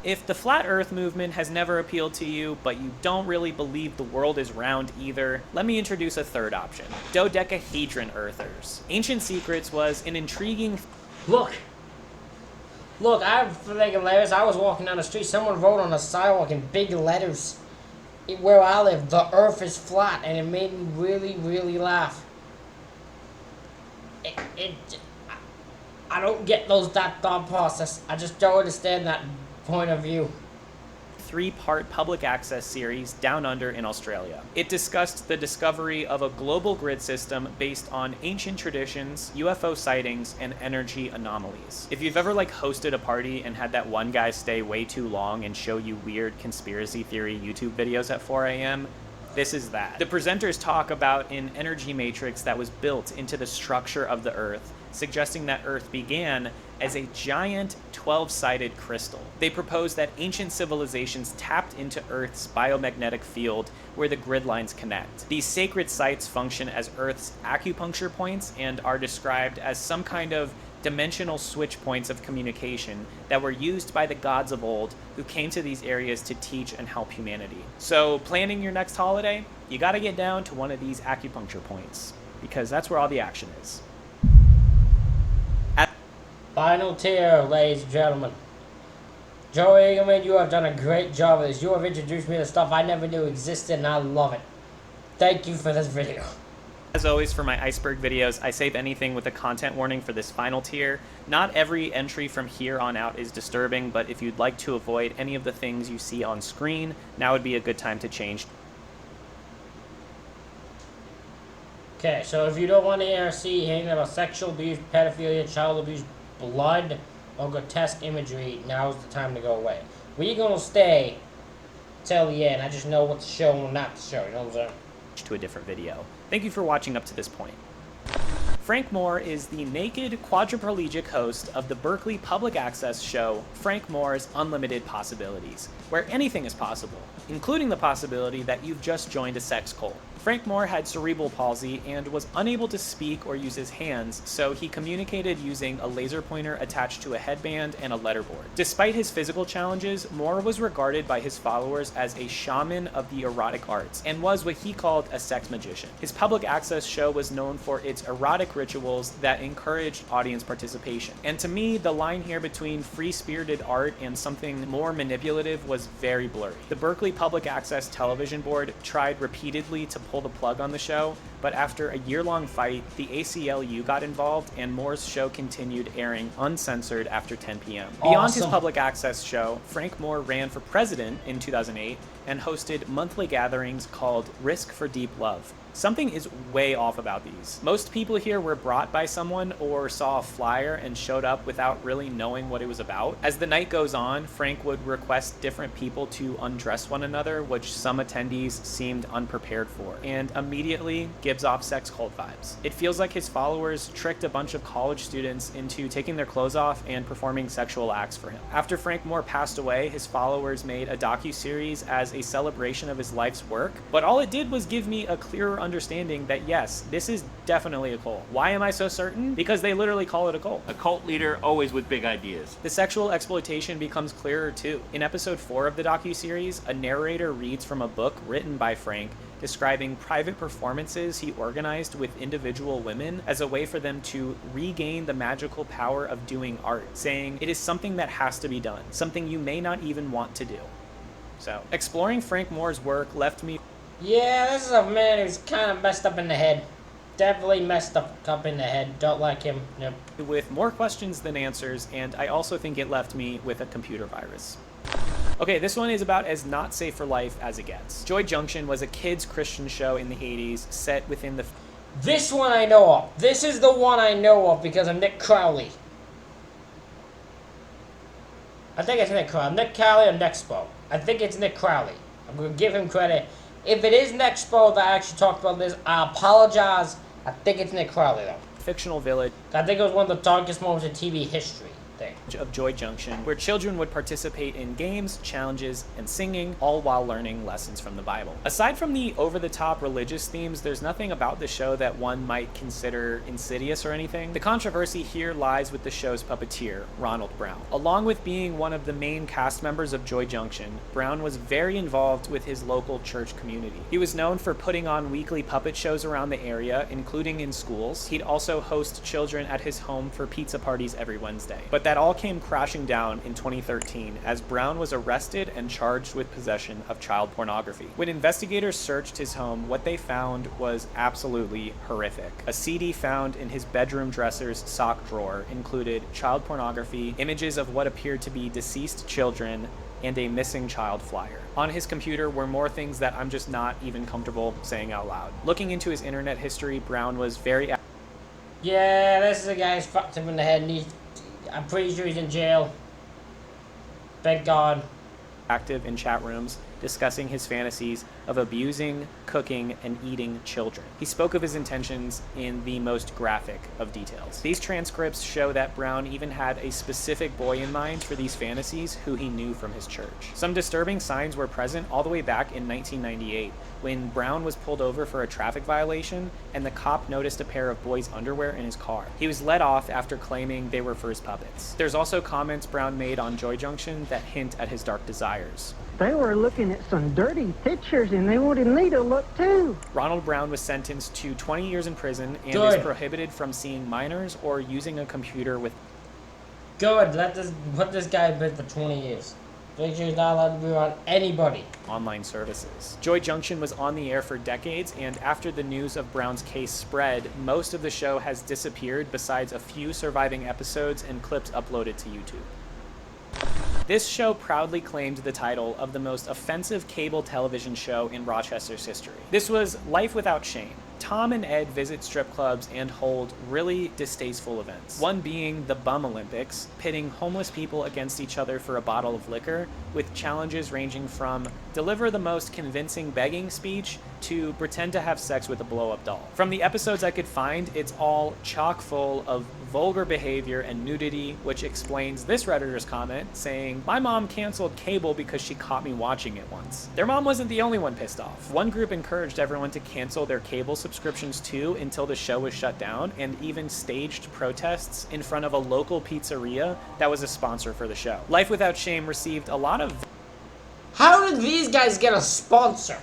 If the Flat Earth movement has never appealed to you, but you don't really believe the world is round either, let me introduce a third option, dodecahedron earthers. Ancient Secrets was an intriguing... Look, I'm thinking hilarious. I was walking down the street, someone wrote on the sidewalk in big letters, where I live, the earth is flat, and it made me really, really laugh. I don't get that thought process. I just don't understand that point of view. 3-part public access series Down Under in Australia. It discussed the discovery of a global grid system based on ancient traditions, UFO sightings, and energy anomalies. If you've ever hosted a party and had that one guy stay way too long and show you weird conspiracy theory YouTube videos at 4 a.m., this is that. The presenters talk about an energy matrix that was built into the structure of the Earth, suggesting that Earth began as a giant 12-sided crystal. They propose that ancient civilizations tapped into Earth's biomagnetic field where the grid lines connect. These sacred sites function as Earth's acupuncture points and are described as some kind of dimensional switch points of communication that were used by the gods of old who came to these areas to teach and help humanity. So planning your next holiday, you gotta get down to one of these acupuncture points, because that's where all the action is. Final tier, ladies and gentlemen. Joey Engelman, you have done a great job of this. You have introduced me to stuff I never knew existed, and I love it. Thank you for this video. As always, for my Iceberg videos, I save anything with a content warning for this final tier. Not every entry from here on out is disturbing, but if you'd like to avoid any of the things you see on screen, now would be a good time to change. Okay, so if you don't want to see anything about sexual abuse, pedophilia, child abuse, blood, or grotesque imagery, now's the time to go away. We're gonna stay till the end. I just know what to show and what not to show, you know what I'm saying? To a different video. Thank you for watching up to this point. Frank Moore is the naked quadriplegic host of the Berkeley public access show Frank Moore's Unlimited Possibilities, where anything is possible, including the possibility that you've just joined a sex cult. Frank Moore had cerebral palsy and was unable to speak or use his hands, so he communicated using a laser pointer attached to a headband and a letterboard. Despite his physical challenges, Moore was regarded by his followers as a shaman of the erotic arts and was what he called a sex magician. His public access show was known for its erotic rituals that encouraged audience participation. And to me, the line here between free-spirited art and something more manipulative was very blurry. The Berkeley Public Access Television Board tried repeatedly to pull the plug on the show, but after a year-long fight, the ACLU got involved and Moore's show continued airing uncensored after 10 p.m. Beyond his public access show, Frank Moore ran for president in 2008 and hosted monthly gatherings called Risk for Deep Love. Something is way off about these. Most people here were brought by someone or saw a flyer and showed up without really knowing what it was about. As the night goes on, Frank would request different people to undress one another, which some attendees seemed unprepared for, and immediately gives off sex cult vibes. It feels like his followers tricked a bunch of college students into taking their clothes off and performing sexual acts for him. After Frank Moore passed away, his followers made a docuseries as a celebration of his life's work, but all it did was give me a clearer understanding that yes, this is definitely a cult. Why am I so certain? Because they literally call it a cult. A cult leader always with big ideas. The sexual exploitation becomes clearer too. In episode 4 of the docuseries, a narrator reads from a book written by Frank describing private performances he organized with individual women as a way for them to regain the magical power of doing art, saying it is something that has to be done, something you may not even want to do. So, exploring Frank Moore's work left me... Yeah, this is a man who's kind of messed up in the head. Definitely messed up in the head. Don't like him. Nope. With more questions than answers, and I also think it left me with a computer virus. Okay, this one is about as not safe for life as it gets. Joy Junction was a kids' Christian show in the 80s set within the... This one I know of. This is the one I know of because of Nick Crowley. I think it's Nick Crowley. Nick Crowley or Nexpo. I think it's Nick Crowley. I'm going to give him credit. If it is Nexpo that I actually talked about this, I apologize. I think it's Nick Crowley, though. Fictional village. I think it was one of the darkest moments in TV history. Of Joy Junction, where children would participate in games, challenges, and singing, all while learning lessons from the Bible. Aside from the over-the-top religious themes, there's nothing about the show that one might consider insidious or anything. The controversy here lies with the show's puppeteer, Ronald Brown. Along with being one of the main cast members of Joy Junction, Brown was very involved with his local church community. He was known for putting on weekly puppet shows around the area, including in schools. He'd also host children at his home for pizza parties every Wednesday. But that all came crashing down in 2013 as Brown was arrested and charged with possession of child pornography. When investigators searched his home, what they found was absolutely horrific. A CD found in his bedroom dresser's sock drawer included child pornography, images of what appeared to be deceased children, and a missing child flyer. On his computer were more things that I'm just not even comfortable saying out loud. Looking into his internet history, Brown was very... Yeah, this is a guy who's fucked him in the head and I'm pretty sure he's in jail. Thank God. Active in chat rooms discussing his fantasies of abusing, cooking, and eating children. He spoke of his intentions in the most graphic of details. These transcripts show that Brown even had a specific boy in mind for these fantasies who he knew from his church. Some disturbing signs were present all the way back in 1998 when Brown was pulled over for a traffic violation and the cop noticed a pair of boys' underwear in his car. He was let off after claiming they were for his puppets. There's also comments Brown made on Joy Junction that hint at his dark desires. They were looking at some dirty pictures and they wanted me to look too. Ronald Brown was sentenced to 20 years in prison and Good. is prohibited from seeing minors or using a computer with... Good, put this guy in bed for 20 years. Make sure he's not allowed to be around anybody. Online services. Joy Junction was on the air for decades, and after the news of Brown's case spread, most of the show has disappeared besides a few surviving episodes and clips uploaded to YouTube. This show proudly claimed the title of the most offensive cable television show in Rochester's history. This was Life Without Shame. Tom and Ed visit strip clubs and hold really distasteful events. One being the Bum Olympics, pitting homeless people against each other for a bottle of liquor, with challenges ranging from deliver the most convincing begging speech to pretend to have sex with a blow-up doll. From the episodes I could find, it's all chock full of vulgar behavior and nudity, which explains this Redditor's comment saying, "My mom canceled cable because she caught me watching it once." Their mom wasn't the only one pissed off. One group encouraged everyone to cancel their cable subscriptions too until the show was shut down, and even staged protests in front of a local pizzeria that was a sponsor for the show. Life Without Shame received a lot of... How did these guys get a sponsor?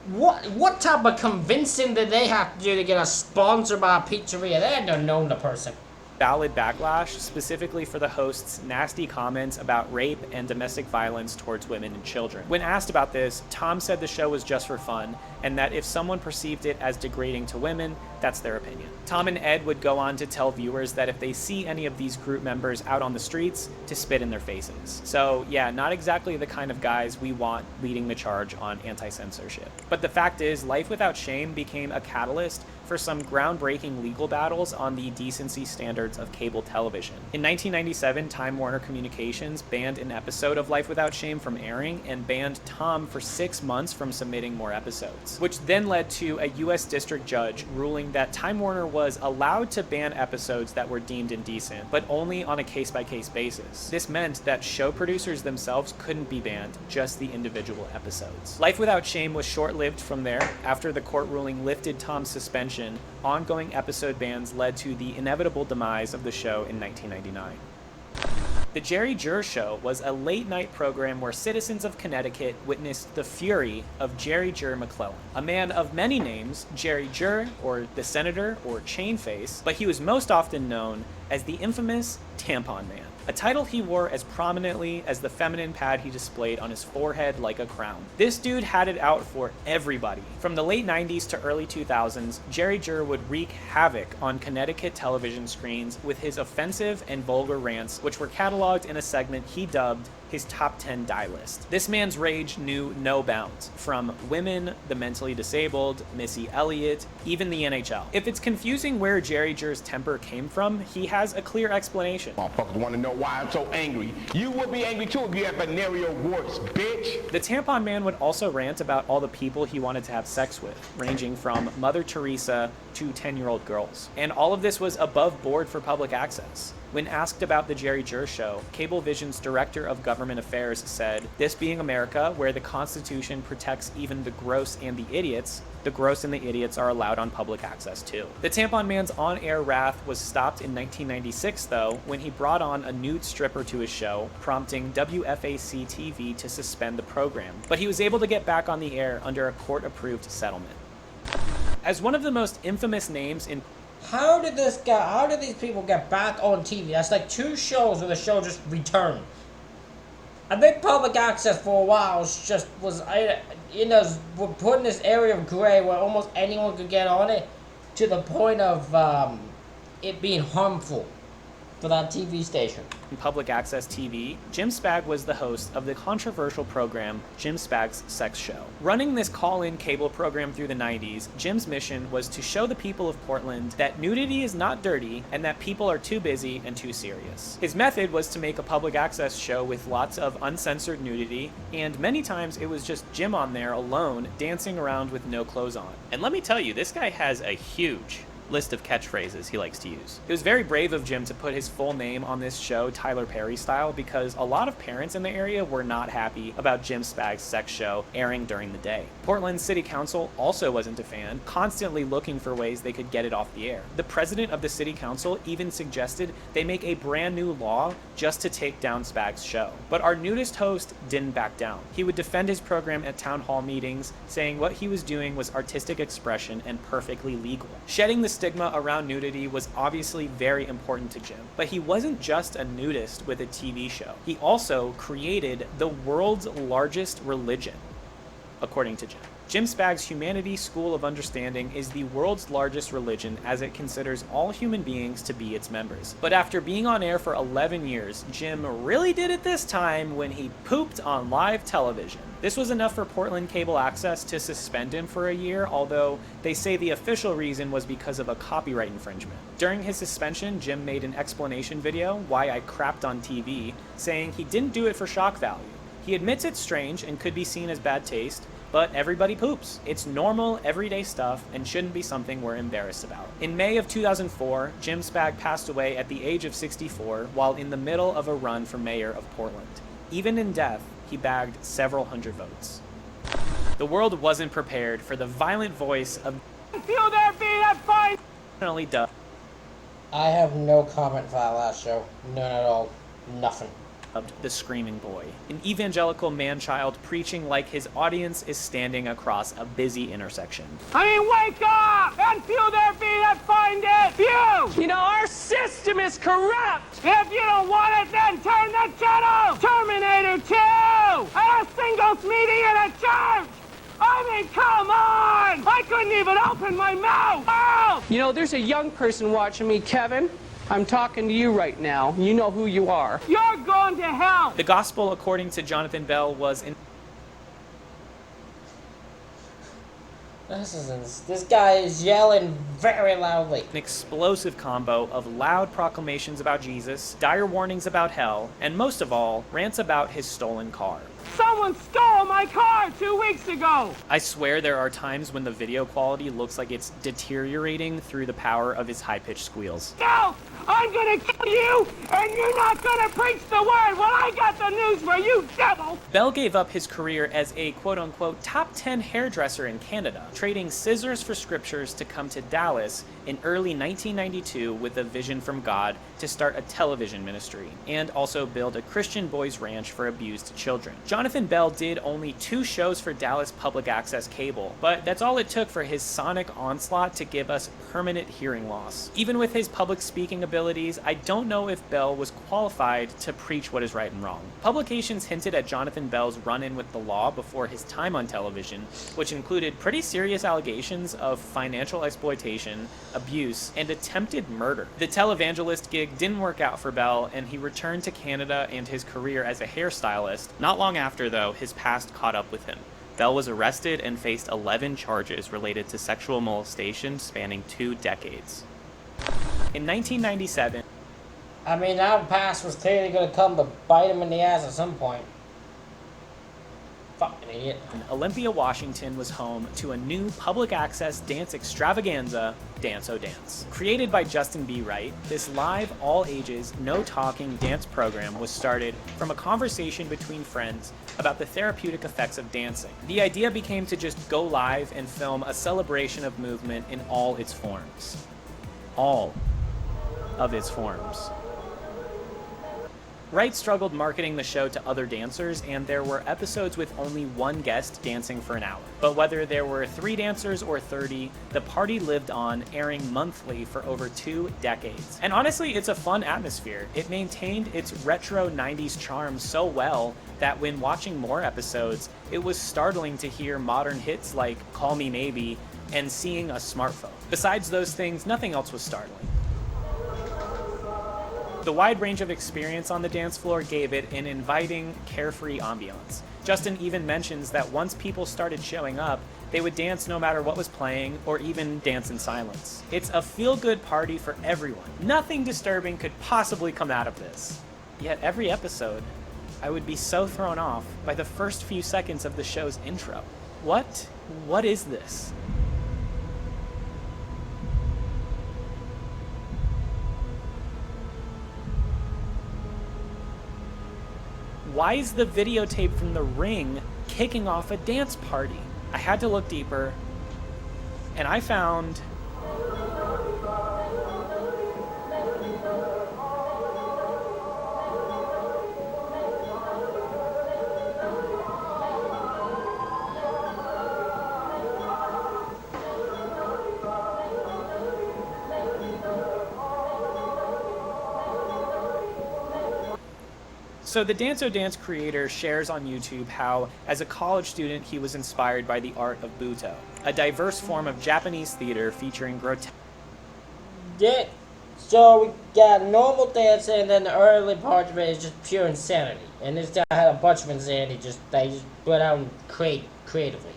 What type of convincing did they have to do to get a sponsor by a pizzeria? They had to know the person. valid backlash, specifically for the host's nasty comments about rape and domestic violence towards women and children. When asked about this, Tom said the show was just for fun, and that if someone perceived it as degrading to women, that's their opinion. Tom and Ed would go on to tell viewers that if they see any of these group members out on the streets, to spit in their faces. So yeah, not exactly the kind of guys we want leading the charge on anti-censorship. But the fact is, Life Without Shame became a catalyst for some groundbreaking legal battles on the decency standards of cable television. In 1997, Time Warner Communications banned an episode of Life Without Shame from airing and banned Tom for 6 months from submitting more episodes, which then led to a US district judge ruling that Time Warner was allowed to ban episodes that were deemed indecent, but only on a case-by-case basis. This meant that show producers themselves couldn't be banned, just the individual episodes. Life Without Shame was short-lived from there. After the court ruling lifted Tom's suspension, ongoing episode bans led to the inevitable demise of the show in 1999. The Jerry Jur Show was a late-night program where citizens of Connecticut witnessed the fury of Jerry Jur McClellan, a man of many names, Jerry Jur, or the Senator, or Chainface, but he was most often known as the infamous Tampon Man, a title he wore as prominently as the feminine pad he displayed on his forehead like a crown. This dude had it out for everybody. From the late 90s to early 2000s, Jerry Jur would wreak havoc on Connecticut television screens with his offensive and vulgar rants, which were cataloged in a segment he dubbed his Top 10 Die List. This man's rage knew no bounds, from women, the mentally disabled, Missy Elliott, even the NHL. If it's confusing where Jerry Jur's temper came from, he has a clear explanation. Motherfuckers want to know why I'm so angry. You would be angry too if you had venereal warts, bitch. The Tampon Man would also rant about all the people he wanted to have sex with, ranging from Mother Teresa to 10-year-old girls. And all of this was above board for public access. When asked about the Jerry Jur Show, Cablevision's Director of Government Affairs said, "This being America, where the Constitution protects even the gross and the idiots, the gross and the idiots are allowed on public access too." The Tampon Man's on-air wrath was stopped in 1996, though, when he brought on a nude stripper to his show, prompting WFAC-TV to suspend the program. But he was able to get back on the air under a court-approved settlement. As one of the most infamous names in... How did these people get back on TV? That's like 2 shows where the show just returned. I think public access for a while we're put in this area of gray where almost anyone could get on it, to the point of it being harmful for that TV station. In public access TV, Jim Spag was the host of the controversial program Jim Spag's Sex Show. Running this call-in cable program through the 90s, Jim's mission was to show the people of Portland that nudity is not dirty and that people are too busy and too serious. His method was to make a public access show with lots of uncensored nudity, and many times it was just Jim on there alone dancing around with no clothes on. And let me tell you, this guy has a huge list of catchphrases he likes to use. It was very brave of Jim to put his full name on this show, Tyler Perry style, because a lot of parents in the area were not happy about Jim Spag's Sex Show airing during the day. Portland City Council also wasn't a fan, constantly looking for ways they could get it off the air. The president of the city council even suggested they make a brand new law just to take down Spag's show. But our nudist host didn't back down. He would defend his program at town hall meetings, saying what he was doing was artistic expression and perfectly legal. Shedding the stigma around nudity was obviously very important to Jim, but he wasn't just a nudist with a TV show. He also created the world's largest religion, according to Jim. Jim Spag's Humanity School of Understanding is the world's largest religion, as it considers all human beings to be its members. But after being on air for 11 years, Jim really did it this time when he pooped on live television. This was enough for Portland Cable Access to suspend him for a year, although they say the official reason was because of a copyright infringement. During his suspension, Jim made an explanation video, Why I Crapped on TV, saying he didn't do it for shock value. He admits it's strange and could be seen as bad taste, But everybody poops. It's normal, everyday stuff and shouldn't be something we're embarrassed about. In May of 2004, Jim Spag passed away at the age of 64 while in the middle of a run for mayor of Portland. Even in death, he bagged several hundred votes. The world wasn't prepared for the violent voice of Feel their feet at fine. Duh. I have no comment for that last show. None at all. Nothing. The Screaming Boy, an evangelical man-child preaching like his audience is standing across a busy intersection. I mean, wake up and feel their feet and find it. You know, our system is corrupt. If you don't want it, then turn the channel. Terminator 2 at a singles meeting in a church. I mean, come on! I couldn't even open my mouth! Oh! You know, there's a young person watching me, Kevin. I'm talking to you right now. You know who you are. You're going to hell! The gospel, according to Jonathan Bell, was This guy is yelling very loudly. An explosive combo of loud proclamations about Jesus, dire warnings about hell, and most of all, rants about his stolen car. Someone stole my car 2 weeks ago! I swear there are times when the video quality looks like it's deteriorating through the power of his high-pitched squeals. No! I'm gonna kill you, and you're not gonna preach the word! Well, I got the news for you, devil! Bell gave up his career as a quote-unquote top 10 hairdresser in Canada, trading scissors for scriptures to come to Dallas in early 1992 with a vision from God to start a television ministry, and also build a Christian boys ranch for abused children. Jonathan Bell did only 2 shows for Dallas public access cable, but that's all it took for his sonic onslaught to give us permanent hearing loss. Even with his public speaking abilities, I don't know if Bell was qualified to preach what is right and wrong. Publications hinted at Jonathan Bell's run-in with the law before his time on television, which included pretty serious allegations of financial exploitation, abuse, and attempted murder. The televangelist gig didn't work out for Bell, and he returned to Canada and his career as a hairstylist. Not long after, though, his past caught up with him. Bell was arrested and faced 11 charges related to sexual molestation spanning 2 decades. In 1997, I mean, that past was clearly going to come to bite him in the ass at some point. Fucking idiot. Olympia, Washington was home to a new public access dance extravaganza, Dance O Dance. Created by Justin B. Wright, this live, all-ages, no-talking dance program was started from a conversation between friends about the therapeutic effects of dancing. The idea became to just go live and film a celebration of movement in all its forms. All of its forms. Wright struggled marketing the show to other dancers, and there were episodes with only 1 guest dancing for an hour. But whether there were 3 dancers or 30, the party lived on, airing monthly for over 2 decades. And honestly, it's a fun atmosphere. It maintained its retro 90s charm so well that when watching more episodes, it was startling to hear modern hits like Call Me Maybe and seeing a smartphone. Besides those things, nothing else was startling. The wide range of experience on the dance floor gave it an inviting, carefree ambiance. Justin even mentions that once people started showing up, they would dance no matter what was playing, or even dance in silence. It's a feel-good party for everyone. Nothing disturbing could possibly come out of this. Yet every episode, I would be so thrown off by the first few seconds of the show's intro. What is this? Why is the videotape from the ring kicking off a dance party? I had to look deeper, and I found So the Dance O Dance creator shares on YouTube how, as a college student, he was inspired by the art of Buto, a diverse form of Japanese theater featuring grotesque... Yeah, so we got normal dancing, and then the early part of it is just pure insanity. And this guy had a bunch of insanity, they just went out and create creatively.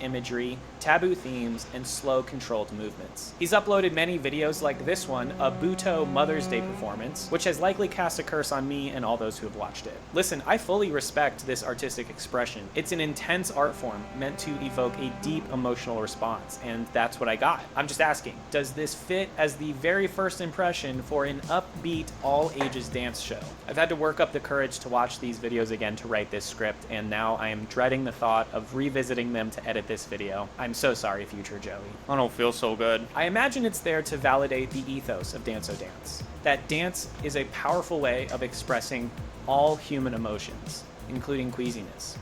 Imagery taboo themes, and slow, controlled movements. He's uploaded many videos like this one, a Buto Mother's Day performance, which has likely cast a curse on me and all those who have watched it. Listen, I fully respect this artistic expression. It's an intense art form meant to evoke a deep emotional response, and that's what I got. I'm just asking, does this fit as the very first impression for an upbeat, all-ages dance show? I've had to work up the courage to watch these videos again to write this script, and now I am dreading the thought of revisiting them to edit this video. I'm so sorry, future Joey. I don't feel so good. I imagine it's there to validate the ethos of Dance O Dance. That dance is a powerful way of expressing all human emotions, including queasiness.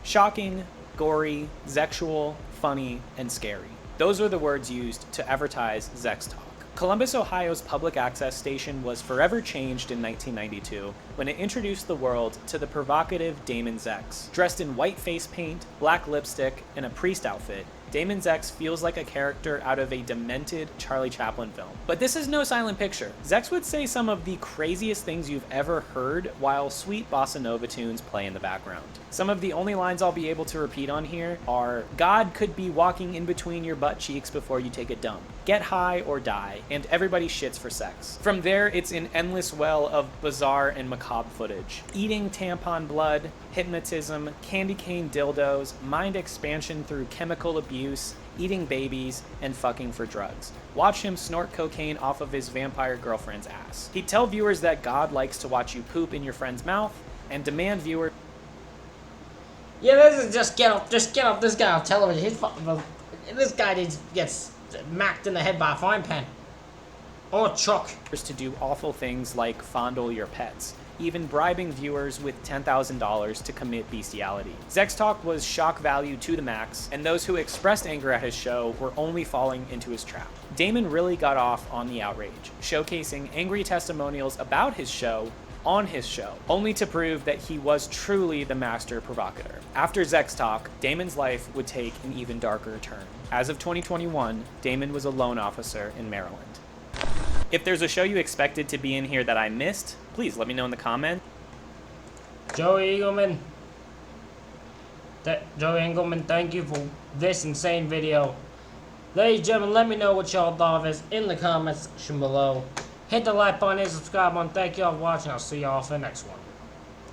Shocking, gory, sexual, funny, and scary. Those are the words used to advertise Zex Talk. Columbus, Ohio's public access station was forever changed in 1992 when it introduced the world to the provocative Damon Zex. Dressed in white face paint, black lipstick, and a priest outfit, Damon Zex feels like a character out of a demented Charlie Chaplin film. But this is no silent picture. Zex would say some of the craziest things you've ever heard while sweet bossa nova tunes play in the background. Some of the only lines I'll be able to repeat on here are, God could be walking in between your butt cheeks before you take a dump, get high or die, and everybody shits for sex. From there, it's an endless well of bizarre and macabre footage. Eating tampon blood, hypnotism, candy cane dildos, mind expansion through chemical abuse, eating babies, and fucking for drugs. Watch him snort cocaine off of his vampire girlfriend's ass. He'd tell viewers that God likes to watch you poop in your friend's mouth, and demand viewers... Yeah, this is just get off this guy on television. This guy gets smacked in the head by a frying pan. Or a truck. ...to do awful things like fondle your pets, even bribing viewers with $10,000 to commit bestiality. Zex Talk was shock value to the max, and those who expressed anger at his show were only falling into his trap. Damon really got off on the outrage, showcasing angry testimonials about his show on his show, only to prove that he was truly the master provocateur. After Zex Talk, Damon's life would take an even darker turn. As of 2021, Damon was a loan officer in Maryland. If there's a show you expected to be in here that I missed, please let me know in the comments. Joey Engelman, thank you for this insane video. Ladies and gentlemen, let me know what y'all thought of this in the comments section below. Hit the like button and subscribe button. Thank y'all for watching. I'll see y'all for the next one.